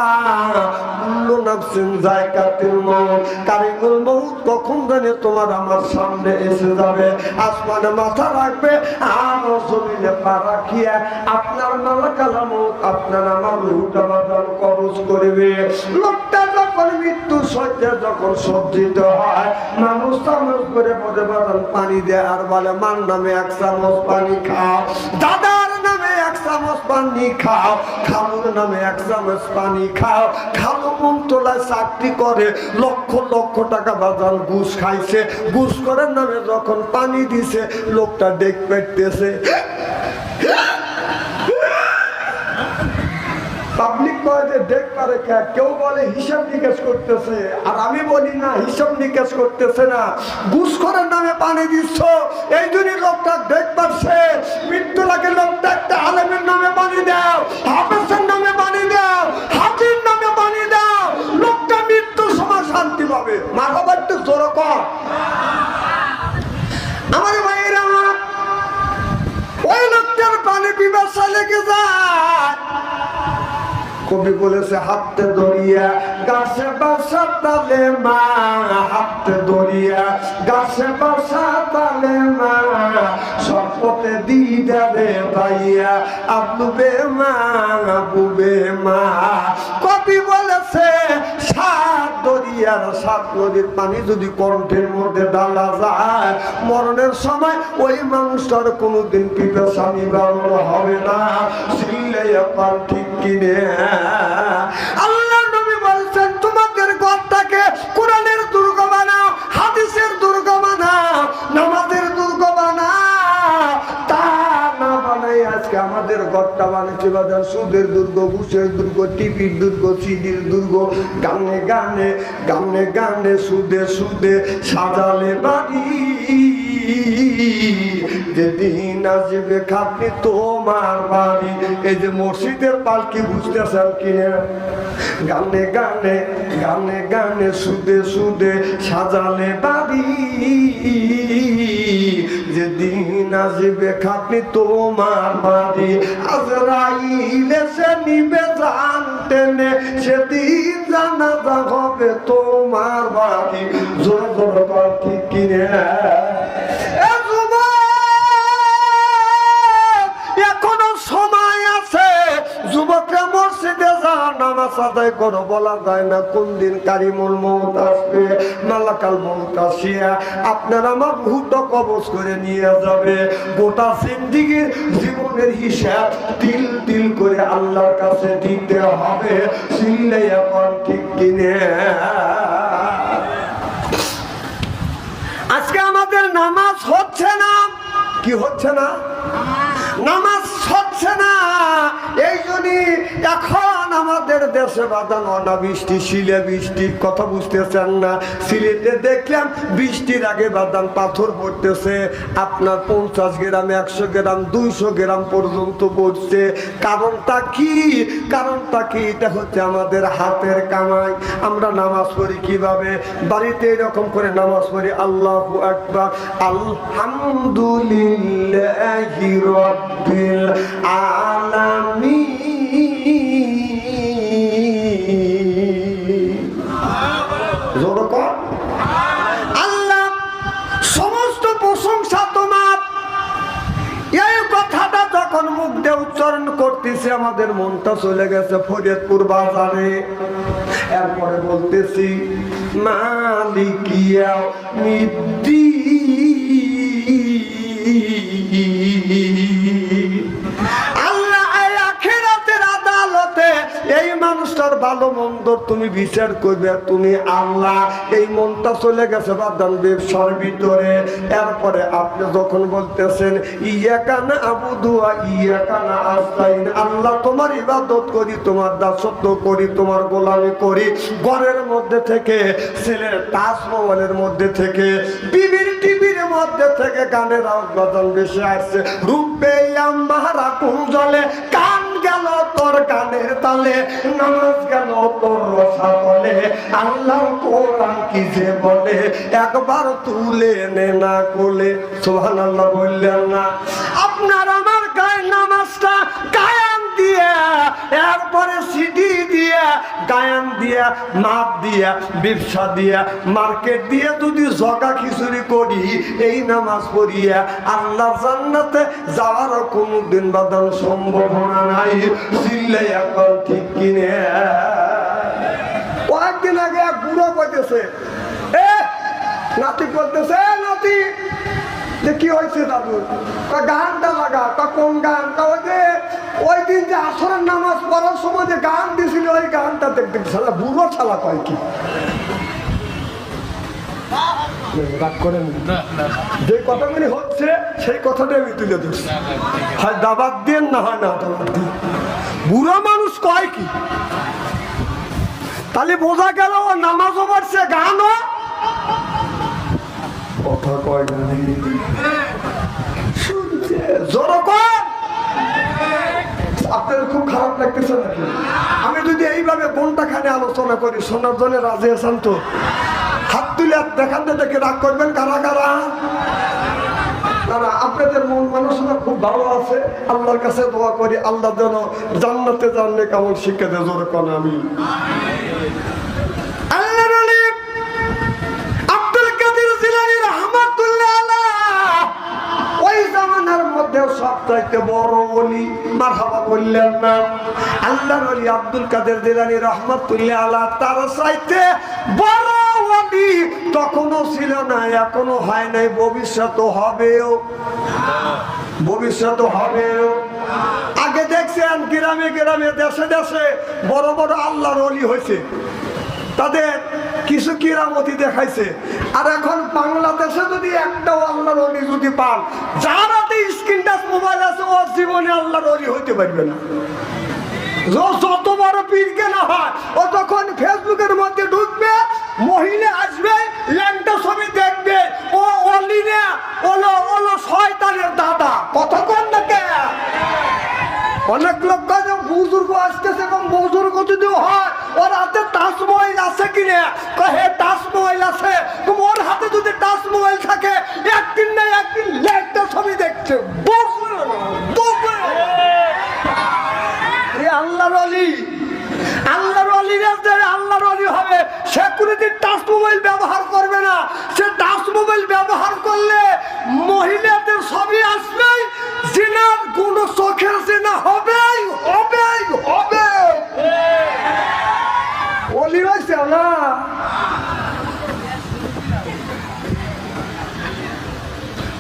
কখন জানে তোমার আমার সামনে এসে যাবে। আসমানে মাথা রাখবে আর জমিনে পা রাখিয়া আপনার মালা কালামত আপনার আমার রুটা বাদান কবজ করবে। লোকটা যখন মৃত্যু সজ্জা যখন সজ্জিত হয়, মানুষ চামচ করে পদে বাদান পানি দেয় আর বলে মার নামে 1 চামচ পানি খাও, দাদার নামে 1 চামচ পানি খাও, খালুর নামে 1 চামচ পানি খাও। খালু মন তোলায় চাকরি করে, লক্ষ লক্ষ টাকা বাজার ঘুষ খাইছে, ঘুষ করার নামে যখন পানি দিছে লোকটা ডেক পেটতেছে। পাবলিক কয় যে ডেক পারে, কেউ বলে হিসাব নিকাশ করতেছে, আর আমি বলি না হিসাব নিকাশ করতেছে না, ঘুষ করার নামে পানি দিচ্ছ এই জন্য লোকটা ডেক পারছে। মৃত্যু লাগে লোকটা একটা আলেমের নামে পানি দাও, হাফেজের নামে পানি দাও, হাজির নামে পানি দাও, লোকটা মৃত্যুর সময় শান্তি পাবে। মারহাবা একটু জোর কর। আমার ভাইয়েরা, ওই লোকটার পানি পিপাসা লেগে যায়। কবি বলেছে হাতে দরিয়া গাছে বাসা তালে মা, হাতে দরিয়া গাছে বাসা তালে মা, সপতে দিদারে ভাইয়া আবুবে মা, আবুবে মা। কবি বলেছে 7 দরিয়ার 7 নদীর পানি যদি কণ্ঠের মধ্যে ডালা যায়, মরণের সময় ওই মানুষটার কোনোদিন পিপাসা নিবারণ হবে না। সিল্লাইয়া পান ঠিক কিনে। আল্লাহ নবী বলছেন তোমাদের ঘরটাকে কোরআনের দুর্গ বানাও, হাদিসের দুর্গ বানাও, নামাজের দুর্গ বানাও। তা না বানাই আজকে আমাদের ঘরটা বানিয়েছে বাজার সুদের দুর্গ, ঘুষের দুর্গ, টিভির দুর্গ, সিডির দুর্গ, গানে গানে গানে গানে সুদে সুদে সাজালে বাড়ি। যেদিন আসবে খাপনি তোমার বাড়ি। এই যে মসজিদের পালকি বুঝতেছেন কিনা? গানে গানে গানে গানে সুদে সুদে সাজালে বাড়ি। যেদিন আসবে খাপনি তোমার বাড়ি, আজরাইল এসে নিবে জান টেনে, সেদিন জানাজা হবে তোমার বাড়ি। জোর জোর পালকি কিনে। এখনো সময় আছে, যুবকরা মসজিদে যাও, নামাজ আদায় করো। বলা যায় না কোন দিন কারিমুল মউত আসবে, মালাকাল মউত আসিয়া আপনার আমার রূহটা কবজ করে নিয়ে যাবে। গোটা জিন্দেগীর জীবনের হিসাব তিল তিল করে আল্লাহর কাছে দিতে হবে। চিল্লাই এখন ঠিক কিনে। আজকে আমাদের নামাজ হচ্ছে না। কি হচ্ছে না? নামাজ হচ্ছে না। এই জন্যই এখন আমাদের দেশে বাদান অনাবৃষ্টি, শিলে বৃষ্টি, কথা বুঝতেছেন না? সিলেটে দেখলাম বৃষ্টির আগে বাদান পাথর পড়তেছে, আপনার 50 গ্রাম 100 গ্রাম 200 গ্রাম পর্যন্ত পড়ছে। কারণটা কি? কারণটা কি? এটা হচ্ছে আমাদের হাতের কামাই। আমরা নামাজ পড়ি কিভাবে? বাড়িতে এরকম করে নামাজ পড়ি, আল্লাহু আকবার, আলহামদুলিল্লাহি রাব্বিল আলামিন। আল্লাহ সমস্ত প্রশংসা তোমার। এই কথাটা যখন মুখ দিয়ে উচ্চারণ করতেছি আমাদের মনটা চলে গেছে ফরিদপুর বাজারে। এরপরে বলতেছি মালিকিয়া মিদ্দিন। আল্লাহ আখির মানুষটার ভালো মন্দ তুমি বিচার করবে তুমি আল্লাহ। এই মনটা চলে গেছে বাদাম ব্যবসার ভিতরে। এরপরে আপনি যখন বলতেছেন ইয়াকা নাবুদু ওয়া ইয়াকা নাস্তাইন, আল্লাহ তোমার ইবাদত করি, তোমার দাসত্ব করি, তোমার গোলামি করি, ঘরের মধ্যে থেকে, ছেলের টাচ মোবাইলের মধ্যে থেকে, বিবির টিভির মধ্যে থেকে গানের আওয়াজ বাজান বেশি আসছে। রূপে আমারা কুঞ্জলে, কান গেল তোর গানের তালে, নামাজ গেল তোর রসা বলে, আল্লাহ কোরআন কি যে বলে, একবার তুলে নে না কোলে। সুবহানাল্লাহ বললেন না? আপনার আমার গায়ে নামাজটা কায়াম দিয়ে, এরপরে সিডি দিয়ে, গায়ান দিয়া, মাপ দিয়া, ব্যবসা দিয়া, মার্কেট দিয়ে যদি জগা খিচুড়ি করি, এই নামাজ পড়িয়া আল্লাহর জান্নাতে যাওয়ার কোনদিন বাদান সম্ভাবনা নাই। চিল্লাই এখন ঠিক কিনে। কয়েকদিন আগে এক বুড়ো কইতেছে, নাতি করতেছে, নাতি যে কি হয়েছে দাদু? গানটা লাগা। কোন গান? ওই দিন যে আসরের নামাজ পড়ার সময় যে গান দিয়েছিল, ওই গানটা দেখতে। ছাড়া বুড়ো ছাড়া কয় কি রাগ করেন? যে কথাগুলি হচ্ছে সেই কথাটাই আমি তুলে ধরছি। হয় দাবাত দিয়ে, না হয় না দাবাত দিয়ে। বুড়ো মানুষ কয় কি? তাহলে বোঝা গেল ও নামাজও পড়ছে, গানও কথা কয় না। আপনাদের খুব খারাপ লাগতেছে নাকি? আমি যদি এইভাবে কোনটা খানে আলোচনা করি, শোনার জন্য রাজি আছেন তো? হাত তুলে দেখান, দেখে রাগ করবেন কারা কারা? আপনাদের মন মানসিকতা খুব ভালো আছে। আল্লাহর কাছে দোয়া করি আল্লাহ যেন জান্নাতে জানলে কেমন শিক্ষা দেয়। জোরে কোন আমি। সবচাইতে বড় ওলি, মারহাবা বললেন না? আল্লাহর ওলি আব্দুল কাদের জিলানী রহমাতুল্লাহ আলাইহি, তার চাইতে বড় ওলি তখনও ছিল না, এখনো হয় নাই, ভবিষ্যৎ হবেও, ভবিষ্যৎ হবেও। আগে দেখছেন গ্রামে গ্রামে, দেশে দেশে বড় বড় আল্লাহর ওলি হয়েছে, তাদের কিছু কিরামতি দেখাইছে। আর এখন বাংলাদেশে যদি একটাও আল্লাহর ওলি যদি পান, যার হাতে স্ক্রিন টাচ মোবাইল আছে, ওর জীবনে আল্লাহর ওলি হইতে পারবে না। যত বড় পীরকে না হয়, ও যখন ফেসবুকের মধ্যে ঢুকবে, মহিলা আসবে, ল্যাংটা ছবি দেখবে, ও ওলি না, ওলো ওলো শয়তানের দাদা। কতক্ষণ নাকি অনেক লোক কাজে বুজুর্গ আসতেছে, এবং বুজুর্গ যদি হয়, ওর হাতে টাচ মোবাইল আছে কিনা? হে টাচ মোবাইল আছে। তুমি ওর হাতে যদি টাচ মোবাইল থাকে, একদিন না একদিন ল্যাংটা ছবি দেখছে। আল্লাহর ওলি, আল্লাহর ওলিরা যে আল্লাহর ওলি হবে, সে কোনদিন টাচ মোবাইল ব্যবহার করবে না। সে টাচ মোবাইল ব্যবহার করলে মহিলাদের ছবি আসবে, জিনার কোন চোখের জিনা হবে হবে হবে। ওলি হয়েছে না?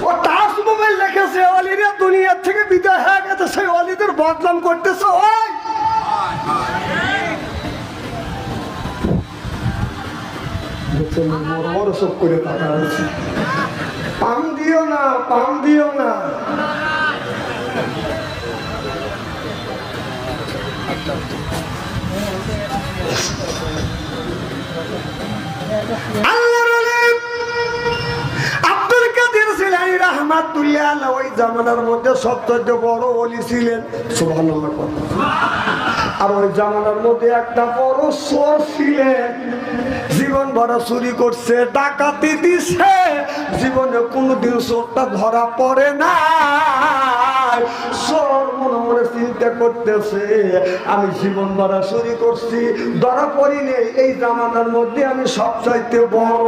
ও টাচ মোবাইল রেখেছে, অলিরা দুনিয়ার থেকে বিদায় হয়ে গেছে, সেই অলিদের বদনাম করতেছে। ওই বড় বড় সব করে টাকা আছে, পাম দিও না, পাম দিও না। আব্দুল কাদের জিলানী রাহমাতুল্লাহ আলাইহি ওই জামানার মধ্যে সবচেয়ে বড় ওলি ছিলেন। সুবহানাল্লাহ। আর ওই জামানার মধ্যে একটা বড় চোর ছিলেন, জীবন ভরা চুরি করছে, ডাকাতি দিছে, জীবনে কোনোদিন চোরটা ধরা পড়ে না। চোর মনে মনে চিন্তা করতেছে, আমি জীবন ভরা চুরি করছি, ধরা পড়িনি, এই জামানার মধ্যে আমি সবচাইতে বড়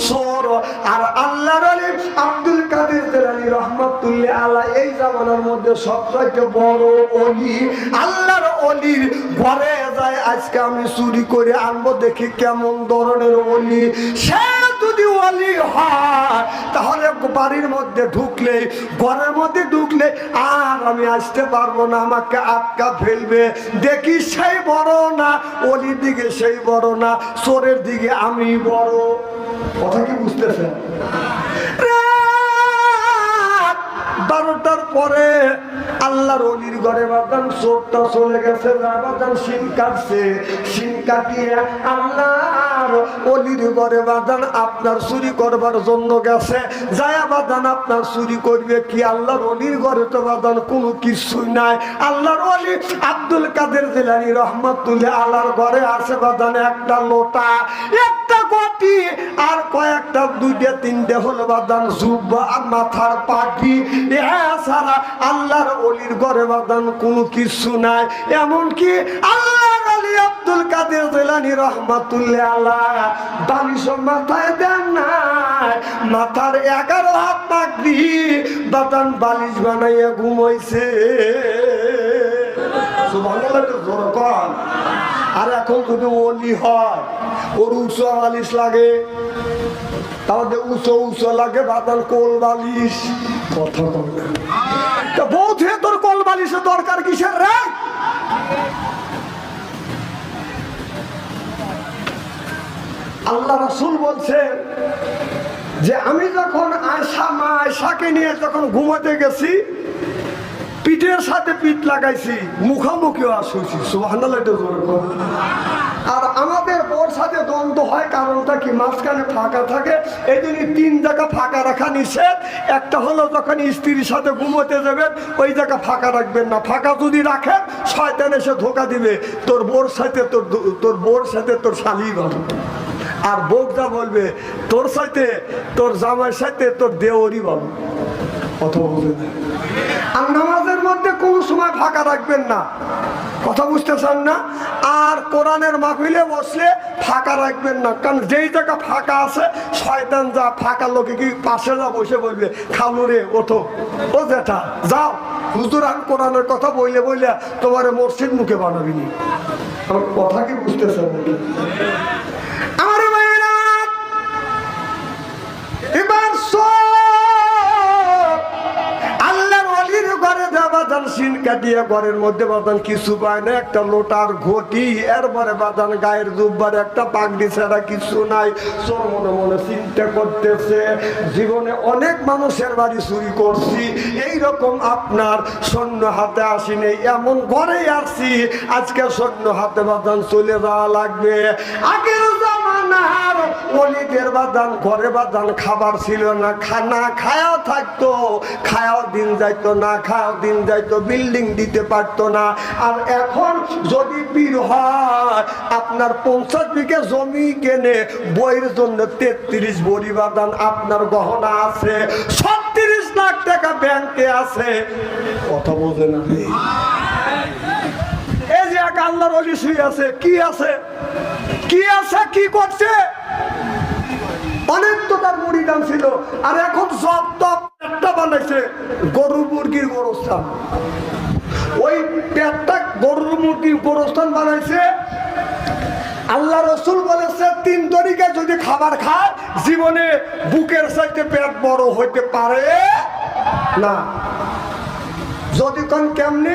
চোর। আর আল্লাহর ওলি আব্দুল কাদের জিলানী রাহমাতুল্লাহ আলাইহি এই জামানার মধ্যে সবচাইতে বড় ওলি। আল্লাহর ওলির ঘরে যায়, আজকে আমি চুরি করে আনবো, দেখি কেমন ধরনের ওলি। সে যদি ওয়ালি হয় তাহলে বাড়ির মধ্যে ঢুকলে, ঘরের মধ্যে ঢুকলে আর আমি আসতে পারবো না, আমাকে আটকা ফেলবে। দেখি সেই বড় না, ওলির দিকে সেই বড় না, চোরের দিকে আমি বড়। কথা কি বুঝতেছেন? 12টার পরে আল্লাহর ওলির ঘরে বাদান চোরটা চলে গেছে, বাদান শিন কাটছে, শিন কাটিয়ে আল্লাহর ওলির ঘরে বাদান আপনার চুরি করবার জন্য গেছে। যায় বাদান আপনার চুরি করবে কি? আল্লাহর ওলির ঘরে তো বাদান কোনো কিছুই নাই। আল্লাহর ওলি আব্দুল কাদের জিলানী রহমাতুল্লাহ আল্লাহর ঘরে আছে বাদান একটা লোটা, একটা গটি, আর কয়েকটা 2টা 3টে হলো বাদান জুব্বা আর মাথার পাটি। এছাড়া আল্লাহর ওলির ঘরে বাদান কোনো কিছু নাই। এমনকি আল্লাহর ওলি আব্দুল কাদের জিলানী রহমাতুল্লাহ আলাইহি বালিশ মাথায় দেন নাই, মাথার 11 হাত পাগড়ি বাদান বালিশ বানাইয়া ঘুমাইছে। সুবহানাল্লাহ, জোরে কর। আর এখন যদি ওলি হয় ওর উঁচু বালিশ লাগে, তাহলে উঁচু উঁচু লাগে বাদান কোল বালিশ। কথা বলে বোধ হয়ে তোর কোল বালিশের দরকার কিসের রে? আল্লাহ রাসূল বলছেন যে আমি যখন মা আয়েশাকে নিয়ে যখন ঘুমাতে গেছি, পিঠের সাথে পিঠ লাগাইছি, মুখামুখিও আসছি। সুবহানাল্লাহ, এটা জোরে বল। আর আমাদের ওর সাথে দ্বন্দ্ব হয়, কারণটা কি? মাঝখানে ফাঁকা থাকে, এই জন্য 3 জায়গা ফাঁকা রাখা নিষেধ। একটা হলো যখন স্ত্রীর সাথে ঘুমোতে যাবেন ওই জায়গা ফাঁকা রাখবেন না। ফাঁকা যদি রাখেন শয়তান এসে ধোকা দিবে, তোর বোর সাথে তোর বোর সাথে তোর শালি ভালো, আর বউ যা বলবে তোর সাথে তোর জামাইয়ের সাথে তোর দেওরই ভালো। অথবা আর নামাজের মধ্যে কোনো সময় ফাঁকা রাখবেন না। কথা বুঝতেছেন না? আর কোরআনের মাহফিলে বসলে ফাঁকা রাখবেন না, কারণ যেই জায়গা ফাঁকা আছে শয়তান যা ফাঁকা লোকে কি পাশে যা বসে বলবে, খালু রে ওঠো, ও জেঠা যাও, হুজুর আমি কোরআনের কথা বইলে বইলে তোমার মসজিদ মুখে বানাবিনি। আমার কথা কি বুঝতেছেন? আমার ভাইয়েরা এবার আল্লাহর ওলির ঘরে বাদান শিন কাটিয়া ঘরের মধ্যে বাদান কিছু পায় না, একটা লোটার ঘটি, এরপরে বাদান গায়ের জুব্বার একটা পাগড়ি ছাড়া কিছু নাই। চোর মনে মনে চিন্তা করতেছে, জীবনে অনেক মানুষের বাড়ি চুরি করছি, এইরকম আপনার সৈন্য হাতে আসিনি, এমন ঘরেই আসছি, আজকে সৈন্য হাতে বাদান চলে যাওয়া লাগবে। আগের জামানার ওলিদের বাদান ঘরে বাদান খাবার ছিল না, খানা খায়াও থাকতো, খায়াও দিন যাইতো, না খায়াও দিন যাইতো, বিল্ডিং দিতে পারতো না। আর এখন যদি পীর হয় আপনার 50 বিঘা জমি কেনে, বইয়ের জন্য 33 বড়ি বাদান আপনার গহনা আছে, 36 লাখ টাকা ব্যাংকে আছে। কথা বোঝে না? এই যে এক আল্লাহর ওলি শুয়ে আছে, কি আছে, কি আছে, কি করছে? অনেক তো তার মুড়িদান ছিল, আর এখন সব টপ একটা বানাইছে গরু মুরগির গোরস্থান। ওই পেটটা গরুর মুরগির গোরস্থান বানাইছে। আল্লাহ রসুল বলেছে 3 তরিকায় যদি খাবার খায় জীবনে বুকের চাইতে পেট বড় হইতে পারে না। যদি কোন কেমনে?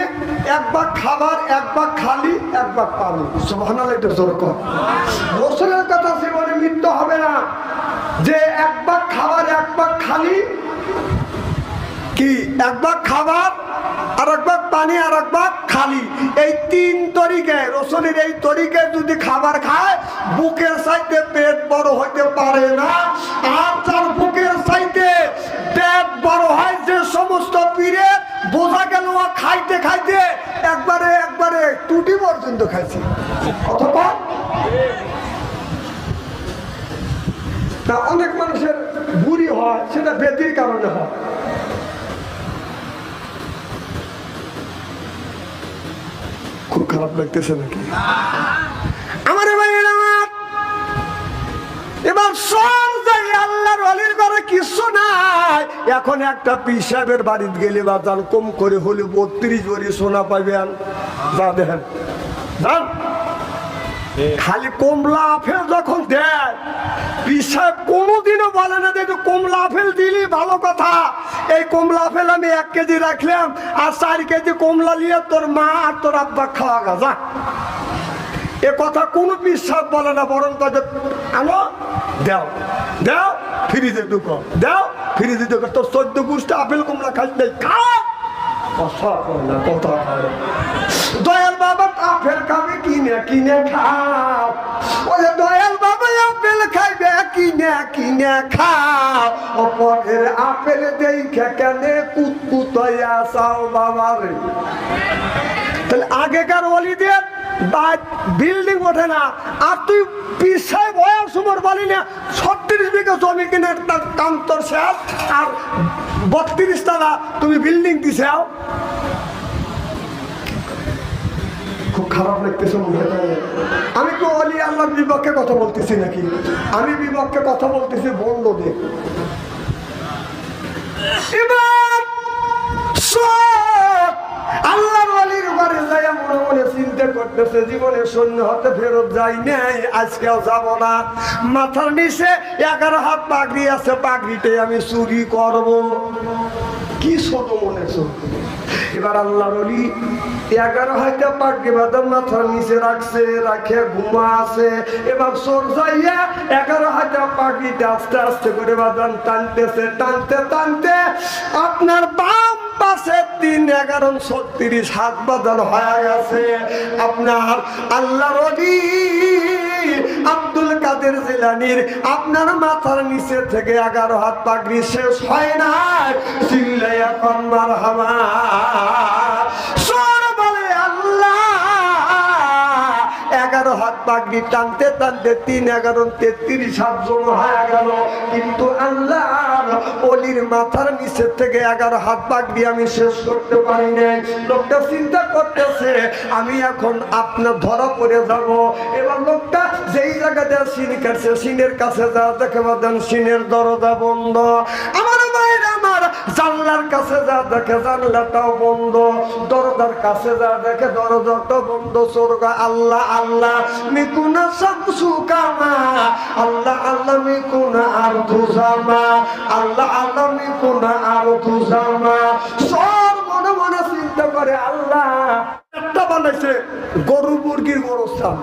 1 ভাগ খাবার, 1 ভাগ খালি, 1 ভাগ পানি। সুবহানাল্লাহ, এটা জোরে কর। রসুলের কথা জীবনে মৃত্যু হবে না, যে 1 ভাগ খাবার, 1 ভাগ খালি, কি 1 ভাগ খাবার আর 1 ভাগ পানি আর 1 ভাগ খালি, এই 3 তরিকায় রসুলের এই তরিকায় যদি খাবার খায় বুকের চাইতে পেট বড় হইতে পারে না। আর যার বুকের চাইতে পেট বড় হয়, যে সমস্ত পীরের বোঝা গেল খাইতে খাইতে একবারে টুটি পর্যন্ত খাইছে। অথবা অনেক মানুষের বুড়ি হয়, সেটা বেদির কারণে হয়। খুব খারাপ লাগতেছে নাকি আমার ভাইয়েরা? এবার সব জায়গায় আল্লাহর ওলির ঘরে কিছু নাই। এখন একটা পীর সাহেবের বাড়িতে গেলে বা যান কম করে হলে 32 ভরি সোনা পাবেন, যা দেখেন যান। খালি কমলা আপেল যখন দেয় পিসাব কোনোদিনও বলে না যে কমলা আপেল দিলি ভালো কথা, এই কমলা আপেল আমি 1 কেজি রাখলাম আর 4 কেজি কমলা নিয়ে তোর মা আর তোর আব্বা খাওয়া গা, এ কথা কোনো বিশ্বাস বলে না, বরং আনো দাও দাও ফ্রিজে ঢুকো, দাও ফ্রিজে ঢুকো, তোর 14 গুষ্টি আপেল কমলা খাস নাই, খা কথা। দয়াল বাবা আপেল খাবে কিনে কিনে খাও, ওই দয়াল বাবা আপেল খাইবে কিনে কিনে খাও, অপরের আপেল দেখে কেন কুতকুতাইয়া চাও বাবারে। তাহলে আগেকার ওলিদের বিল্ডিং ওঠে না, আর তুই পিছায় বয়স উমর বলি না 36 বিঘা জমি কিনে কাম তোর শেষ, আর 32 তলা তুমি বিল্ডিং দিছাও। খুব খারাপ লাগতেছে মনে হয়। আমি তো অলি আল্লাহর বিপক্ষে কথা বলতেছি নাকি? আমি বিপক্ষে কথা বলতেছি বন্ধুদের। এবার আল্লাহর ওলির ঘরে যাইয়া মনে মনে চিন্তা করতেছে জীবনে শূন্য হতে ফেরত যাই নাই, আজকেও যাব না। মাথার নিচে 11 হাত পাগড়ি আছে, পাগড়িতে আমি চুরি করব। কি ছোট মনে ছোট। এবার আল্লাহর ওলি 11 হাতে পাগড়ি বাঁধা মাথার নিচে রাখছে, রাখে ঘুমা আছে। এবার সর যাইয়া 11 হাতে পাগড়িটা আস্তে আস্তে করে বাঁধান টানতেছে, টানতে টানতে আপনার বাম পাশে 3 11 36 হাত বাঁধান হয়ে গেছে। আপনার আল্লাহর ওলি আব্দুল কাদের জিলানীর আপনার মাথার নিচে থেকে 11 হাত পাগড়ি শেষ হয় না, চিল্লাইয়া কোন মারহাবা। সর বলে আল্লাহ 11 হাত পাগড়ি টানতে টানতে 3 11 33 হাত জমা হয়ে গেল, কিন্তু আল্লাহর ওলির মাথার নিচে থেকে 11 হাত পাগড়ি আমি শেষ করতে পারি নাই। লোকটা চিন্তা করতেছে আমি এখন আপনার ধরা পড়ে যাব। এবার লোকটা যেই জায়গাতে সিন কাটছে সিনের কাছে যা দেখে বাদেন সিনের দরজা বন্ধ। আমার মায়ের আমার জানলার কাছে যা দেখে জানলাটাও বন্ধ, দরজার কাছে যা দেখে দরজাটাও বন্ধ। স্বর্গ আল্লাহ আল্লাহ মিকুনা শামসু কামা, আল্লাহ আল্লাহ মিকুনা আরদু জামা, আল্লাহ আল্লাহ মিকুনা আরদু জামা। সব মনে মনে চিন্তা করে আল্লাহ একটা বানাইছে গরু মুরগির গোরস্থান,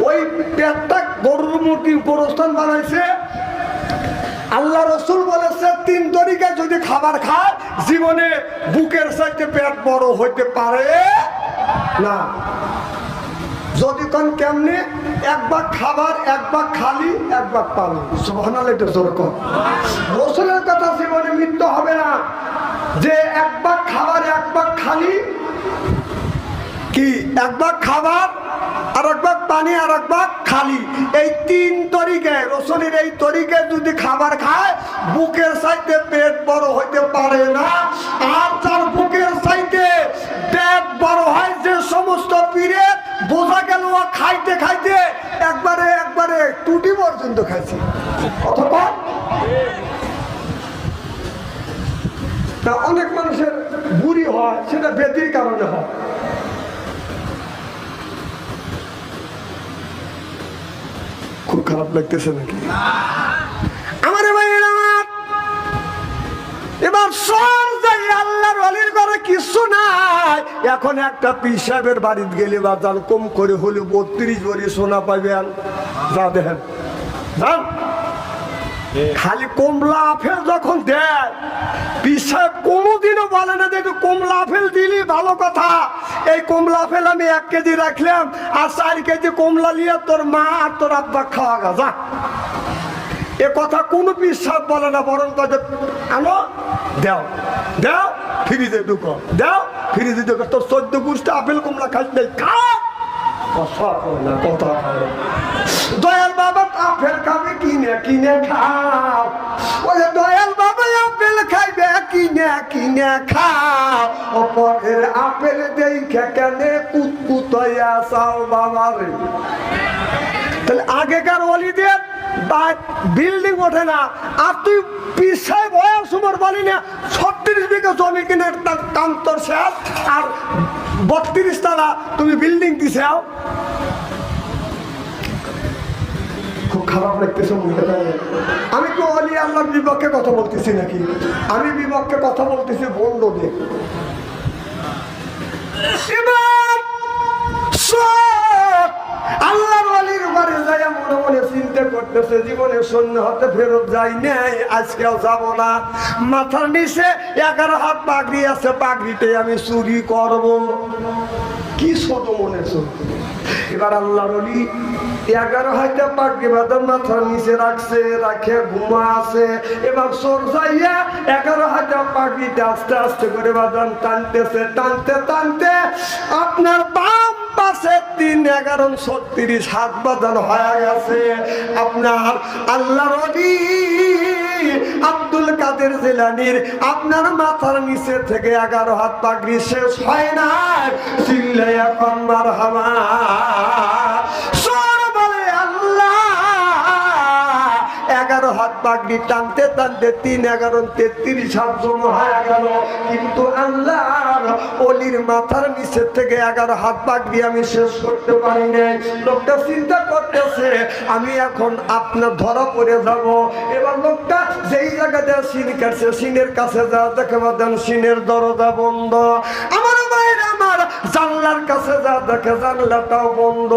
ওই পেটটা গরুর মুরগির গোরস্থান বানাইছে। আল্লাহ রসুল বলেছে 3 তরিকায় যদি খাবার খায় জীবনে বুকের চাইতে পেট বড় হইতে পারে না। যদি কোন কেমনে 1 ভাগ খাবার 1 ভাগ খালি 1 ভাগ পানি, সুবহানাল্লাহ। এটা জোর কর রসুলের কথা, জীবনে মৃত্যু হবে না যে 1 ভাগ খাবার 1 ভাগ খালি, কি 1 ভাগ খাবার আর 1 ভাগ পানি আর 1 ভাগ খালি। এই 3 তরিকায় রসুলের এই তরিকায় যদি খাবার খায় বুকের চাইতে পেট বড় হইতে পারে না। আর তার বুকের চাইতে পেট বড় হয় যে সমস্ত পীরে বোঝা গেল খাইতে খাইতে একবারে একবারে টুটি পর্যন্ত খাইছে। অথবা অনেক মানুষের বুড়ি হয় সেটা বেদির কারণে হয়। খুব খারাপ লাগতেছে নাকি আমার ভাইয়ের আমার? এবার সব যাই আল্লাহর ওলির ঘরে কিছু নাই। এখন একটা পীর সাহেবের বাড়িতে গেলে বাজার কম করে হলে 32 ভরি সোনা পাইবেন, যা দেখেন যান। খালি কমলা আপেল যখন দেয় পীর সাহেব কোনোদিনও বলে না যে কমলা আপেল দিলি ভালো কথা, এই কমলা আপেল আমি 1 কেজি রাখলাম আর 4 কেজি কমলা নিয়ে তোর মা আর তোর আব্বা খাওয়া গা, এ কথা কোনো বিশ্বাস বলে না, বরং আনো দাও দাও ফ্রিজে ঢুকো, দাও ফ্রিজে ঢুকো, তোর 14 গুষ্টি আপেল কমলা খাস নাই, খা কথা। দয়াল বাবা আপেল খাবে কিনে কিনে খাও, ওই দয়াল বাবা আপেল খাইবে কিনে কিনে খাও, অপরের আপেল দেখে কেন কুতকুতাইয়া চাও বাবারে। তাহলে আগেকার ওলিদের বিল্ডিং ওঠে না, আর তুই পিছায় বয়স উমর বলি না 36 বিঘা জমি কিনে কাম তোর শেষ, আর 32 তলা তুমি বিল্ডিং দিছাও। খুব খারাপ লাগতেছে মনে হয়। আমি কি অলি আল্লাহর বিপক্ষে কথা বলতেছি নাকি? আমি বিপক্ষে কথা বলতেছি বন্ধুদের। আল্লাহর ওয়ালির ঘরে যাইয়া মনে মনে চিন্তা করতেছে, জীবনে শূন্য হতে ফেরত যাই নাই, আজকেও যাব না। মাথার নিচে 11 হাত পাগড়ি আছে, পাগড়িতে আমি চুরি করব। কি ছোট মনে ছোট। এবার আল্লাহর ওলি 11 হাতে পাগড়ি বাঁধা মাথার নিচে রাখছে, রাখে ঘুমা আছে। এবার চোর যাইয়া 11 হাতে পাগড়িটা আস্তে আস্তে করে বাঁধান টানতেছে, টানতে টানতে আপনার বাম পাশে 3 11 36 হাত বাঁধান হয়ে গেছে। আপনার আল্লাহর ওলি আব্দুল কাদের জিলানীর আপনার মাথার নিচে থেকে 11 হাত পাগড়ি শেষ হয় না। চিল্লাইয়া কোন মারহাবা। সর বলে আল্লাহ 11 হাত পাগড়ি টানতে টানতে 3 11 33 হাত জমা হয়ে গেল, কিন্তু আল্লাহর ওলির মাথার নিচে থেকে 11 হাত পাগড়ি আমি শেষ করতে পারি নাই। লোকটা চিন্তা করতেছে আমি এখন আপনার ধরা পড়ে যাব। এবার লোকটা যেই জায়গাতে সিন কাটছে, সিনের কাছে যা দেখে বাদান সিনের দরজা বন্ধ। আমার ভাইরা আমার জানলার কাছে যা দেখে জানলাটাও বন্ধ,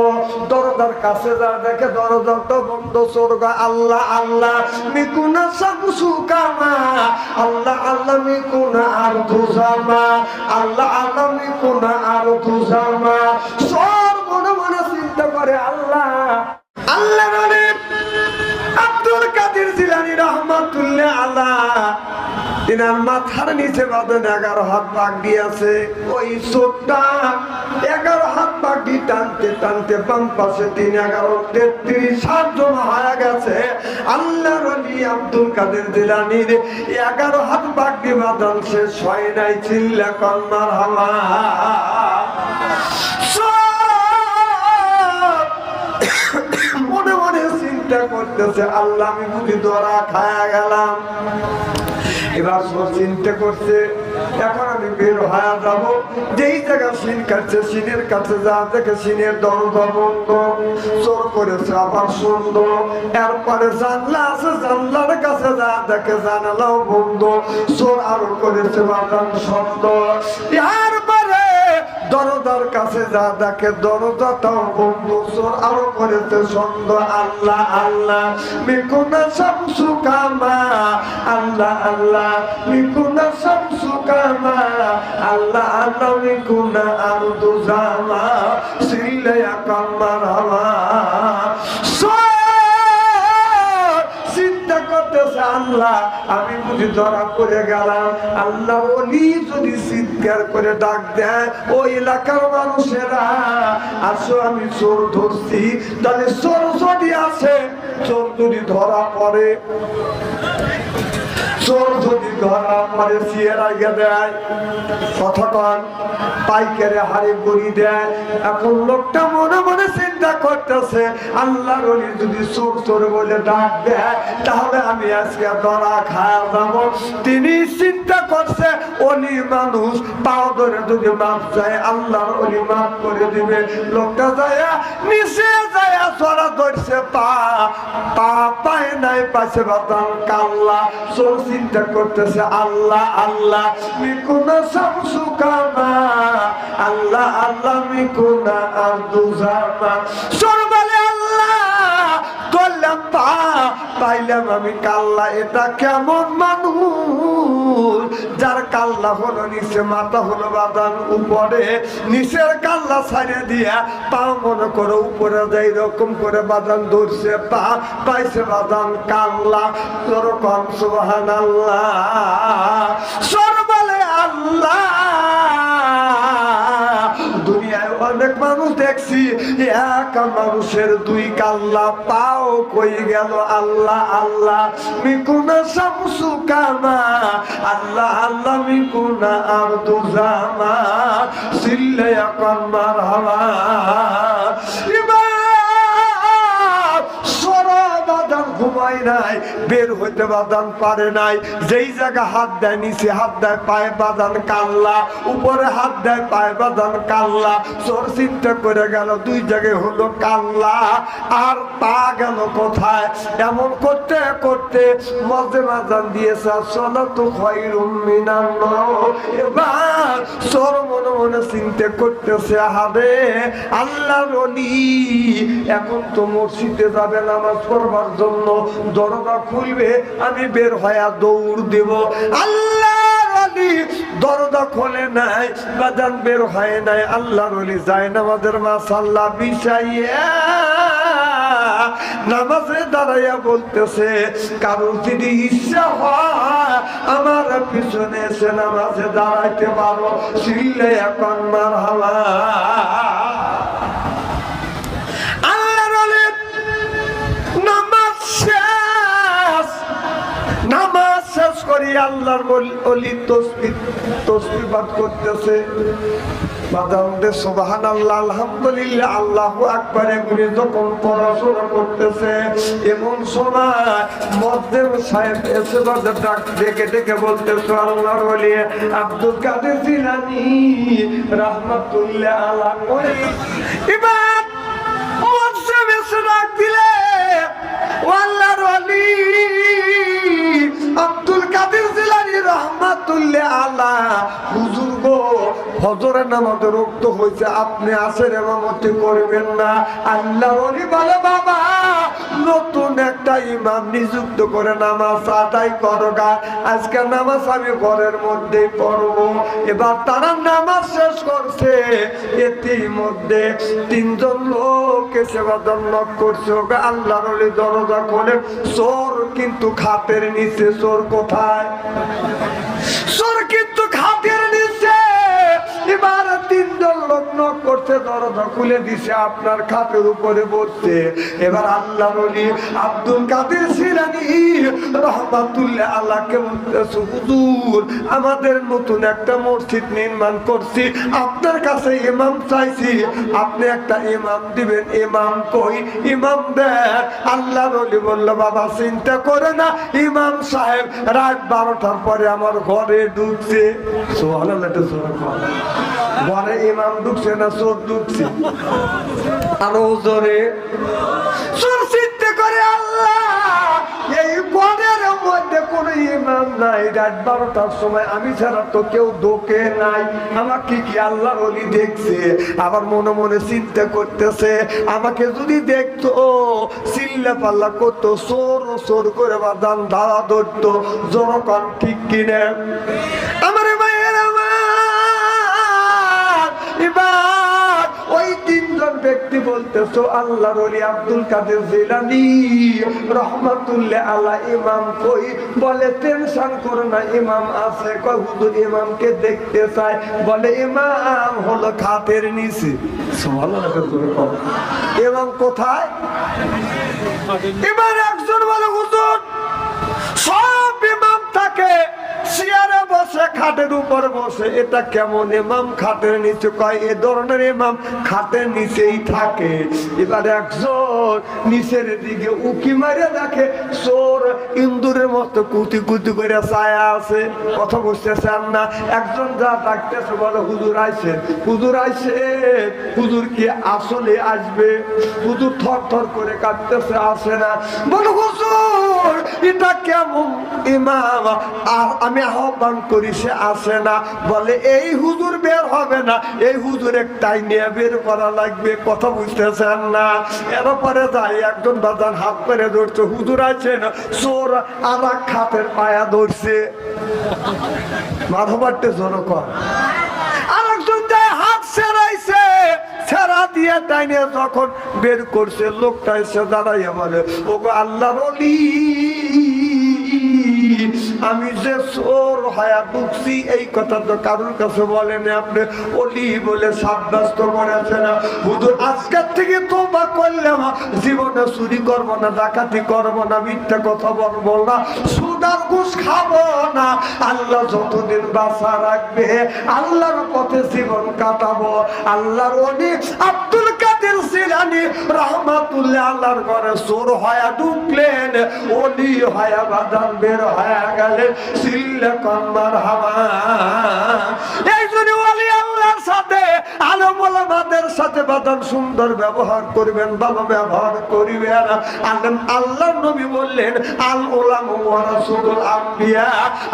দরজার কাছে যা দেখে দরজাটাও বন্ধ। স্বর্গ আল্লাহ আল্লাহ মিকুনা শামসু কামা, আল্লাহ আল্লাহ মিকুনা আর তুজামা, আল্লাহ আল্লাহ মিকুনা আর তুজামা। সব মনে মনে চিন্তা করে আল্লাহ আল্লাহ মানে আব্দুল কাদের জিলানী রহমাতুল্লাহ আলাইহি তিনার মাথার নিচে বাঁধেন 11 হাত পাগড়ি আছে। ওই চোরটা 11 হাত পাগড়ি টানতে টানতে বাম পাশে 3 11 33 হাত জমা হয়ে গেছে। আল্লাহর ওলি আব্দুল কাদের জিলানীর 11 হাত পাগড়ি বাঁধান শেষ হয় নাই। চিল্লা কোন মারহাবা। মনে মনে চিন্তা করতেছে আল্লাহ আমি বুঝি ধরা খায়া গেলাম। এবার চিন্তা করছে এখন আমি বের হয়ে যাবো। যেই জায়গা সিন কাটছে সিনের কাছে যা দেখে সিনের দরজা বন্ধ। চোর করেছে আবার সুন্দর। এরপরে জানলা আছে, জানলার কাছে যা দেখে জানালাও বন্ধ। চোর আরো করেছে বাগান সুন্দর। এরপরে দরজার কাছে যা দেখে দরজাটাও বন্ধ। চোর আরো করেছে সুন্দর। আল্লাহ আল্লাহ মিকুনা শামসু কামা, আল্লাহ আল্লাহ মিকুনা শামসু কামা, আল্লাহ আল্লাহ মিকুনা আরদু জামা। সিল্লায়া কামার হাওয়া। চিন্তা করতেছে আল্লাহ আমি বুঝি ধরা পড়ে গেলাম। আল্লাহ ওলি যদি চিৎকার করে ডাক দেয় ওই এলাকার মানুষেরা আসো আমি চোর ধরছি, তাহলে চোর যদি আছে, চোর যদি ধরা পড়ে, চোর যদি ধরা পড়ে সিয়ের আগে দেয় কতক্ষণ পাইকারে হারে গড়ি দেয়। এখন লোকটা মনে মনে চিন্তা করতেছে আল্লাহর ওলি যদি চোর চোর বলে ডাক দেয় তাহলে আমি আজকে ধরা খাওয়া যাবো। তিনি চিন্তা করছে ওলি মানুষ পাও ধরে যদি মাপ চায় আল্লাহর ওলি মাপ করে দিবে। লোকটা যায় নিচে যায় চড়া ধরছে পা পা পায় নাই, পাশে বাতাম কাল্লা। চোর চিন্তা করতেছে আল্লাহ আল্লাহ মিকুনা শামসু কামা, আল্লাহ আল্লাহ মিকুনা আরদু জামা। চোর বলে আল্লাহ ধরলাম পা পাইলাম আমি কাল্লা। এটা কেমন মানুষ যার কাল্লা হলো নিচে, মাথা হলো বাদান উপরে, নিচের কাল্লা ছাড়ে দিয়া পা মনে করো উপরে যাই রকম করে বাদান ধরছে, পা পাইছে বাদান কাল্লা। তোর কম সুবহানাল্লাহ। সর বলে আল্লাহ দুনিয়ায় অনেক মানুষ দেখছি এক মানুষের 2 কাল্লা, পাও কই গেল। আল্লাহ আল্লাহ মিকুনা শামসু কামা, আল্লাহ আল্লাহ মিকুনা আরদু জামা। সিল্লায়া কোন মারহাবা। ঘুমায় নাই, বের হইতে বাদান পারে নাই। যেই জায়গা হাত দেয় নিচে হাত দেয় পায়ে বাদান কাল্লা, উপরে হাত দেয় পায়ে বাদান কাল্লা। চোর চিন্তা করে গেল দুই জায়গায় হলো কাল্লা, আর পা গেল কোথায়? এমন করতে করতে মজে বাদান দিয়েছে সালাতু খায়রুম মিনান নাওম। এবার চোর মনে মনে চিন্তা করতেছে, আহারে আল্লাহর ওলি এখন তো মসজিদে যাবে নামাজ পড়বার জন্য, দরজা খুলবে, আমি বের হয়ে দৌড় দেব। আল্লাহর ওলি দরজা খোলে নাই, বাজান বের হয় নাই। আল্লাহর ওলি যায় নামাজের মাসাল্লাহ বিছাইয়া নামাজে দাঁড়াইয়া বলতেছে, কারোর যদি ইচ্ছা হয় আমার পিছনে এসে নামাজে দাঁড়াইতে পারো, চিল্লে এখন মারহাবা। আল্লাহর ওলি নামাজ শেষ, নামাজ শেষ করি আল্লাহর ওলি তসবিহ পাঠ করতেছে। সুবহানাল্লাহ, আলহামদুলিল্লাহ, আল্লাহু আকবার এগুলি যখন পড়াশোনা করতেছে, এমন সময় মুয়াজ্জিন সাহেব এসে ডাক ডেকে ডেকে বলতেছে, আল্লাহর ওলি আব্দুল কাদের জিলানী রাহমাতুল্লাহ আলাইহি। এবার মুয়াজ্জিন এসে ডাক দিলে, আল্লাহর ওলি আব্দুল কাদের জিলানী রাহমাতুল্লাহ আলাইহি, হুজুর গো ফজরের নামাজে রক্ত হয়েছে, আপনি আসের ইমামতি করবেন না? আল্লাহর ওলি বলে, বাবা নতুন একটা ইমাম নিযুক্ত করে নামাজ আদায় করগা, আজকে নামাজ আমি ঘরের মধ্যেই পড়বো। এবার তারা নামাজ শেষ করছে, এতেই মধ্যে তিনজন লোক এসে নক করছে, ওকে আল্লাহর ওলি দরজা খোলে। চোর কিন্তু খাটের নিচে। চোর কোথায়? চোর কিন্তু খাটের নিচে। এবার তিনজন লোক নক করছে, দরজা খুলে দিছে, আপনার খাটের উপরে বসছে। এবার আল্লাহর ওলি আব্দুল কাদের জিলানী রাহমাতুল্লাহ আলাইহি বলতেছে, হুজুর আমাদের নতুন একটা মসজিদ নির্মাণ করছি, আপনার কাছে ইমাম চাইছি, আপনি একটা ইমাম দিবেন। ইমাম কই? ইমাম দেন। আল্লাহর ওলি বলল, বাবা চিন্তা করে না, ইমাম সাহেব রাত 12টার পরে আমার ঘরে ঢুকছে। সুবহানাল্লাহ, ঘরে ইমাম ঢুকছে না চোর ঢুকছে? আরো জোরে চোর চিন্তা করে, আল্লাহ এই ঘরের মধ্যে কোন ইমাম নাই, রাত 12টার সময় আমি ছাড়া তো কেউ ঢোকে নাই, আমাকে কি আল্লাহর ওলি দেখছে? আবার মনে মনে চিন্তা করতেছে, আমাকে যদি দেখতো চিল্লা পাল্লা করতো, চোর চোর করে বাদান ধারা ধরতো, জনগণ ঠিক কিনে? আমার মায়ের এবার ওই তিনজন ব্যক্তি বলতেছো, আল্লাহর ওলি আব্দুল কাদের জিলানী রাহমাতুল্লাহ আলাইহি ইমাম কই? বলে টেনশন করো না, ইমাম আছে। কয় হুজুর ইমামকে দেখতে চাই। বলে ইমাম হলো খাটের নিচে। সুবহানাল্লাহ, ইমাম কোথায়? এবার একজন বলে, হুজুর সব ইমাম থাকে চেয়ারে বসে, খাটের উপর বসে, এটা কেমন ইমাম খাটের নিচে? কয় এ ধরনের ইমাম খাটের নিচেই থাকে। এবার একজন নিচের দিকে উকি মারে দেখে চোর ইন্দুরের মতো কুতি কুতি করে ছায়া আছে। কথা বুঝতেছেন না? একজন যা ডাকতেছে, বলে হুজুর আইছেন, হুজুর আইছেন। হুজুর কি আসলে আসবে? হুজুর থর থর করে কাঁদতেছে, আসে না। বলে হুজুর এটা কেমন ইমাম, আর আমি আহ্বান করি সে আসে না। বলে এই হুজুর বের হবে না, এই হুজুর একটাই নিয়ে বের করা লাগবে। কথা বুঝতেছেন না? এরপরে যাই একজন বাজার হাত করে ধরছে, হুজুর আছেন। চোর আর খাতের পায়া ধরছে, মাথা পাটতে জোর কর। আর একজন হাত ছেড়াইছে, ছেড়া দিয়ে টাইনে যখন বের করছে, লোকটা এসে দাঁড়াইয়া বলে, ওগো আল্লাহর ওলি আমি যে চোর হয়া ঢুকছি, এই কথা তো কারোর কাছে বলেন আপনি ওলি বলে সাব্যস্ত করেছেন। হুজুর আজকের থেকে তোবা করলাম, জীবনে চুরি করবো না, ডাকাতি করবো না, মিথ্যা কথা বলবো না, সুদার ঘুষ খাবো না। আল্লাহ যতদিন বাঁচা রাখবে আল্লাহর পথে জীবন কাটাবো। আল্লাহর ওলি আব্দুল কাদের জিলানী আলবানী রহমাতুল্লাহ আল্লাহর ঘরে চোর হয়ে ঢুকলেন, ওলি হয়ে বাদান বের হয়ে গেলেন। সিল্লে কম্বার হাওয়া। এই জন্য ওলি আল্লাহর সাথে আলেম ওলামাদের সাথে বাদান সুন্দর ব্যবহার করবেন, ভালো ব্যবহার করিবেন। আলেম আল্লাহর নবী বললেন আল উলামা ওয়ারাসাতুল আম্বিয়া,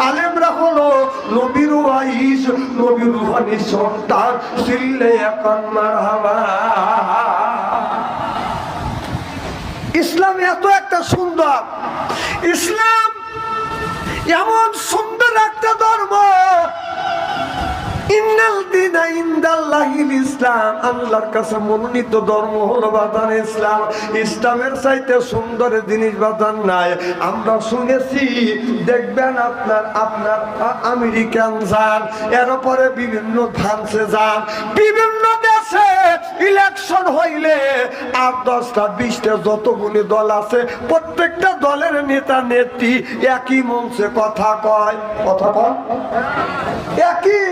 আলেমরা হলো নবীর ওয়ারিস, নবীর রূহানি সন্তান। সিল্লে কম্বার হাওয়া। ইসলাম এত একটা সুন্দর, ইসলাম এমন সুন্দর একটা ধর্ম। ইন্নাল দীনা ইনদাল্লাহিল ইসলাম, আল্লাহর কাছে মনোনীত ধর্ম হলো বাদান ইসলাম। ইসলামের চাইতে সুন্দর জিনিস বাদান নাই। আমরা শুনেছি, দেখবেন আপনার আমেরিকান যান, এরপরে বিভিন্ন ফ্রান্সে যান, বিভিন্ন দেশে ইলেকশন হইলে 8-10টা 20টা যতগুলি দল আছে, প্রত্যেকটা দলের নেতা নেত্রী একই মঞ্চে কথা কয়। কথা কয় একই।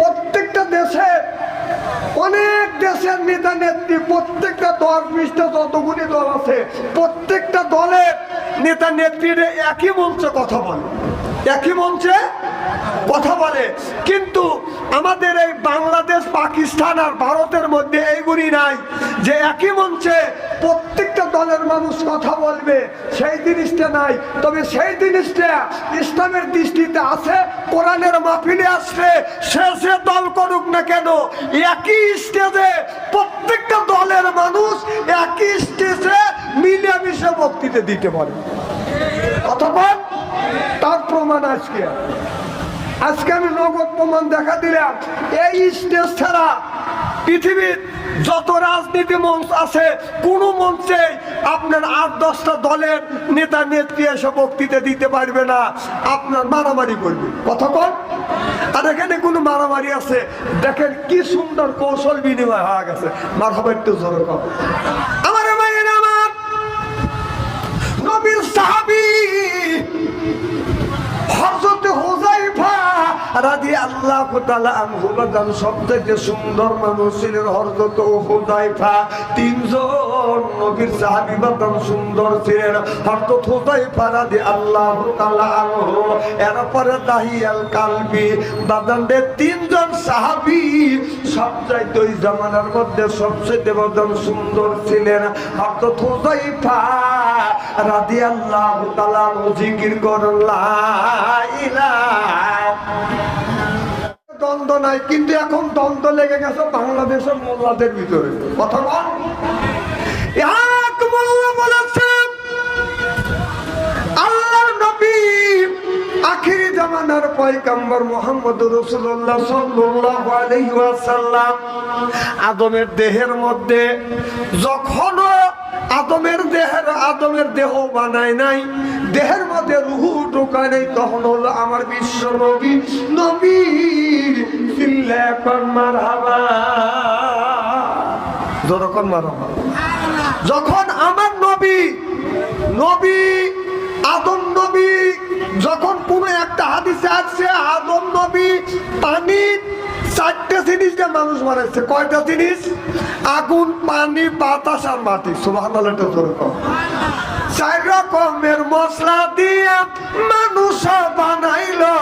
প্রত্যেকটা দেশে অনেক দেশের নেতা নেত্রী, প্রত্যেকটা 10-20টা যতগুলি দল আছে, প্রত্যেকটা দলের নেতা নেত্রীরা একই মঞ্চে কথা বলে, একই মঞ্চে কথা বলে। কিন্তু আমাদের এই বাংলাদেশ, পাকিস্তান আর ভারতের মধ্যে এইগুলি নাই যে একই মঞ্চে প্রত্যেকটা দলের মানুষ কথা বলবে, সেই জিনিসটা নাই। তবে সেই জিনিসটা ইসলামের দৃষ্টিতে আছে। কোরআনের মাহফিলে আসলে সে দল করুক না কেন, একই স্টেজে প্রত্যেকটা দলের মানুষ একই স্টেজে মিলেমিশে বক্তৃতা দিতে পারে। অথবা তার প্রমাণ আজকে আমি নগদ প্রমাণ দেখা দিলাম। এই স্টেজ ছাড়া পৃথিবীর যত রাজনীতি মঞ্চ আছে, কোন মঞ্চে আপনার 8-10টা দলের নেতা নেত্রী এসে বক্তৃতা দিতে পারবে না, আপনার মারামারি করবে। কতক্ষণ? আর এখানে কোনো মারামারি আছে? দেখেন কি সুন্দর কৌশল বিনিময় হয়ে গেছে। মারহাবা একটু জোরে কর। আমার মায়ের, আমার নবীর সাহাবী হযরত হুযায়ফা রাদিয়াল্লাহু তাআলা আনহু বাদান সবথেকে সুন্দর মানুষ ছিলেন হযরত হুযায়ফা। 3 জন নবীর সাহাবী বাদান সুন্দর ছিলেন। হযরত হুযায়ফা রাদিয়াল্লাহু তাআলা আনহু, এরপরে দাহিয়াল কালবি বাদান, 3 জন সাহাবী সবচাইতে ওই জামানার মধ্যে সবচেয়ে বাদান সুন্দর ছিলেন। হযরত হুযায়ফা রাদিয়াল্লাহু তাআলা জিকির করেন লা ইলাহা। দ্বন্দ্ব নাই, কিন্তু এখন দ্বন্দ্ব লেগে গেছে বাংলাদেশের মোল্লাদের ভিতরে। কথা বল। এক মোল্লা বলেছেন আল্লাহর নবী আখিরি জামানার পয়গম্বর মুহাম্মদুর রাসূলুল্লাহ সাল্লাল্লাহু আলাইহি ওয়াসাল্লাম আদমের দেহের মধ্যে যখন আদমের দেহ বানায় নাই, দেহের মধ্যে রূহ ঢোকায় নাই, তখন হলো আমার বিশ্ব নবী। নবী সিল্লাকুন মারহাবা, যখন মারহাবা, যখন আমার নবী আদম নবী, যখন কোন একটা হাদিসে আছে আদম নবী পানি 4টে জিনিস দিয়ে মানুষ বানাইছে। কয়টা জিনিস? আগুন, পানি, বাতাস আর মাটি। সুবহানাল্লাহ। 4 রকমের মশলা দিয়ে মানুষ বানাইলো।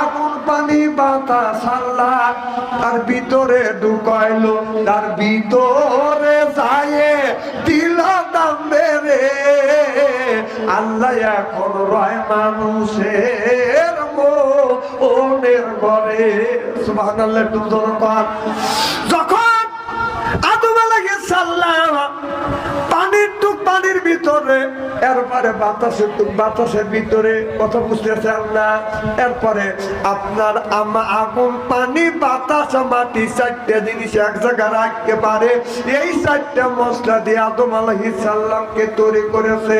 আগুন, পানি, বাতাস আল্লাহ তার ভিতরে ঢুকাইলো, তার ভিতরে যায় দিল দাম বেড়ে। আল্লাহ এখন রয় মানুষের মনের ঘরে। সুবহানাল্লাহ। যখন আদম আলাইহিস সালাম পানির ভিতরে, এরপরে বাতাসের ভিতরে, কথা বুঝতেছেন না? এরপরে আপনার আগুন, পানি, বাতাস, মাটি 4টে জিনিস এক জায়গায় রাখতে পারে। এই 4টে মশলা দিয়ে আদম আলাইহিস সালামকে তৈরি করেছে।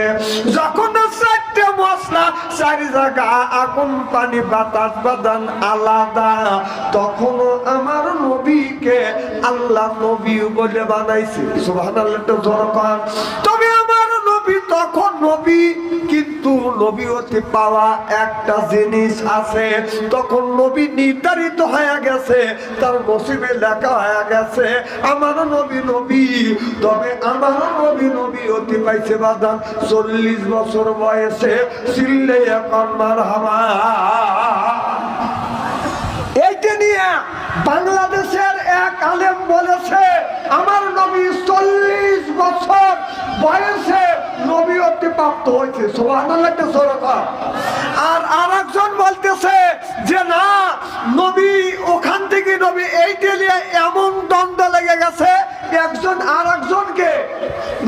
যখন 4টে মশলা 4 জায়গা আগুন, পানি, বাতাস, বাদান আলাদা, তখন আমার নবীকে আল্লাহ নবী বলে বানাইছে। সুবহানাল্লাহ। তবে আমার নবী তখন নবী, কিন্তু নবীয়তি পাওয়া একটা জিনিস আছে, তখন নবী নির্ধারিত হয়ে গেছে, তার নসিবে লেখা হয়ে গেছে আমার নবী নবী। তবে আমার নবী নবীয়তি পাইছে বাদান 40 বছর বয়সে। চিল্লে এখন মারহাবা। এইটা নিয়ে বাংলাদেশের এক আলেম বলেছে আমার নবী 40 বছর বয়সে নবীয়তি প্রাপ্ত হয়েছে। সুবহানাল্লাহ। আর আরেকজন বলতেছে যে না, নবী ওখান থেকে নবী এইটা নিয়ে এমন দ্বন্দ্ব লেগে গেছে, একজন আরেকজনকে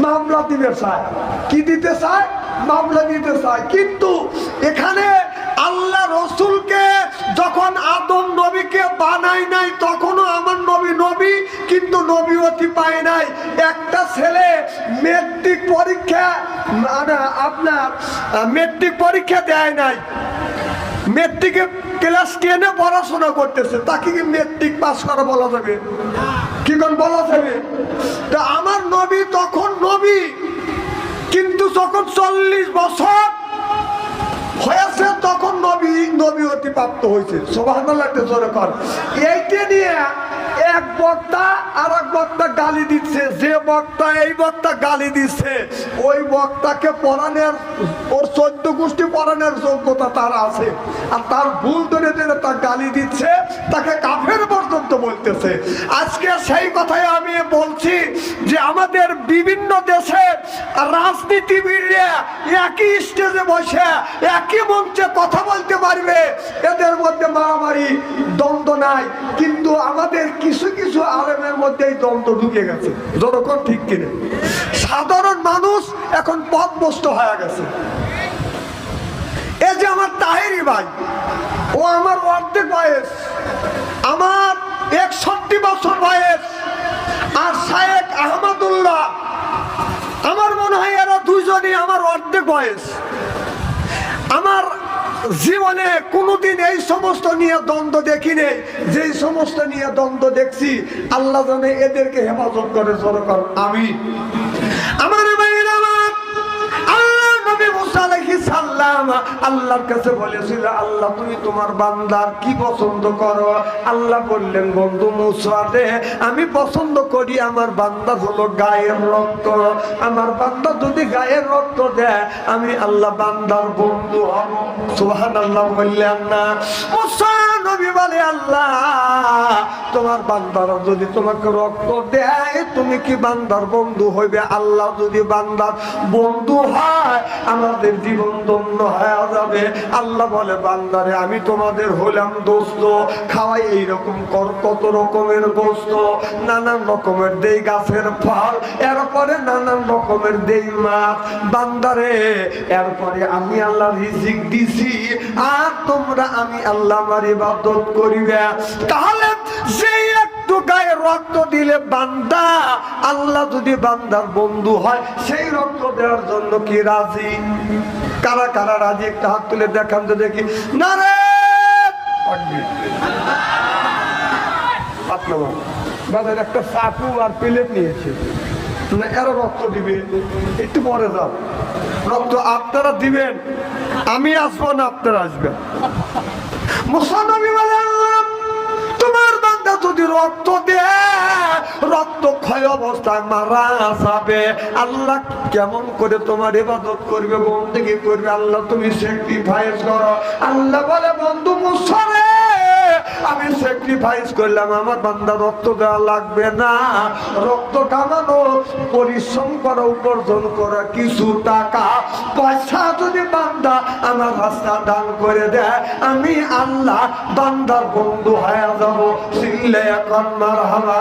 মামলা দিতে চায়। কি দিতে চায়? মামলা দিতে চায়। কিন্তু এখানে আল্লাহ রসুলকে যখন আদম নবীকে বানাই নাই তখনও আমার নবী নবী, কিন্তু নবীয়তি পায় নাই। একটা ছেলে মেট্রিক পরীক্ষা আপনার মেট্রিক পরীক্ষা দেয় নাই, মেট্রিকে ক্লাস 10-এ পড়াশোনা করতেছে, তাকে কি মেট্রিক পাস করা বলা যাবে? কি কোন বলা যাবে? তা আমার নবী তখন নবী, কিন্তু যখন 40 বছর হয়েছে তখন নবীয়তি প্রাপ্ত হয়েছে। সুবহানাল্লাহ। এইটা নিয়ে এক বক্তা আর এক বক্তা গালি দিচ্ছে। যে বক্তা এই বক্তা গালি দিচ্ছে, ওই বক্তাকে পড়ানোর, ওর 14 গোষ্ঠী পড়ানোর যোগ্যতা তার আছে, আর তার ভুল ধরে ধরে তার গালি দিচ্ছে, তাকে কাফের পর্যন্ত বলতেছে। আজকে সেই কথাই আমি বলছি যে আমাদের বিভিন্ন দেশের রাজনীতিবিদরা একই স্টেজে বসে একই মঞ্চে কথা বলতে পারবে, এদের মধ্যে মারামারি দ্বন্দ্ব নাই, কিন্তু আমাদের কিছু কিছু আলেমের মধ্যে এই দ্বন্দ্ব ঢুকে গেছে। যতক্ষণ ঠিক কিনে সাধারণ মানুষ এখন পথভ্রষ্ট হয়ে গেছে। এই যে আমার তাহেরি ভাই, ও আমার অর্ধেক বয়স, আমার 61 বছর বয়স, আর শায়েখ আহমদুল্লাহ, আমার মনে হয় এরা দুইজনই আমার অর্ধেক বয়স। আমার জীবনে কোনোদিন এই সমস্ত নিয়ে দ্বন্দ্ব দেখি নেই, যেই সমস্ত নিয়ে দ্বন্দ্ব দেখছি আল্লাহ জানে এদেরকে হেফাজত করে। সরকার আমি আমার আল্লাহর কাছে বলেছিল, আল্লাহ তুমি তোমার বান্দার কি পছন্দ করো? আল্লাহ বললেন, বন্ধু মুসা রে, আমি পছন্দ করি আমার বান্দা হলো গায়ের রক্ত। আমার বান্দা যদি গায়ের রক্ত দেয় আমি আল্লাহ বান্দার বন্ধু হব। সুবহানাল্লাহ বললেন না? মুসা নবী বলে, আল্লাহ তোমার বান্দারা যদি তোমাকে রক্ত দেয় তুমি কি বান্দার বন্ধু হইবে? আল্লাহ যদি বান্দার বন্ধু হয় আমাদের জীবন ধন্য হয়ে যাবে। আল্লাহ বলে, বান্দারে আমি তোমাদের হলাম দোস্ত, খাওয়াই এইরকম কত রকমের গোস্ত, নানান রকমের দেই গাছের ফল, এরপরে নানান রকমের দেই মাছ। বান্দারে এরপরে আমি আল্লাহ রিজিক দিছি, আর তোমরা আমি আল্লাহ আমার ইবাদত করিবে। তাহলে যেই একটু গায়ে রক্ত দিলে বান্দা, আল্লাহ যদি বান্দার বন্ধু হয় সেই রক্ত দেওয়ার জন্য কি রাজি? কারা কারা রাজি? একটা হাত তুলে দেখান তো দেখি। না রে বাজারে একটা চাকু আর প্লেট নিয়েছে, না এরা রক্ত দিবে? একটু পরে যাও, রক্ত আপনারা দিবেন, আমি আসবো না, আপনারা আসবেন। মুসা নবী বলে, তোমার বান্দা যদি রক্ত দেয়, রক্ত ক্ষয় অবস্থায় মারা যাবে। আল্লাহ কেমন করে তোমার ইবাদত করবে, বন্দেগী করবে? আল্লাহ তুমি স্যাক্রিফাইস করো। আল্লাহ বলে, বন্ধু মুসা রে, আমি স্যাক্রিফাইস করলাম, আমার বান্দা রক্ত দেওয়া লাগবে না। রক্ত কামানো, পরিশ্রম করা, উপার্জন করা কিছু টাকা পয়সা যদি বান্দা আমার রাস্তা দান করে দেয়, আমি আল্লাহ বান্দার বন্ধু হয়ে যাবো। সিল্লে এখন মারহাবা।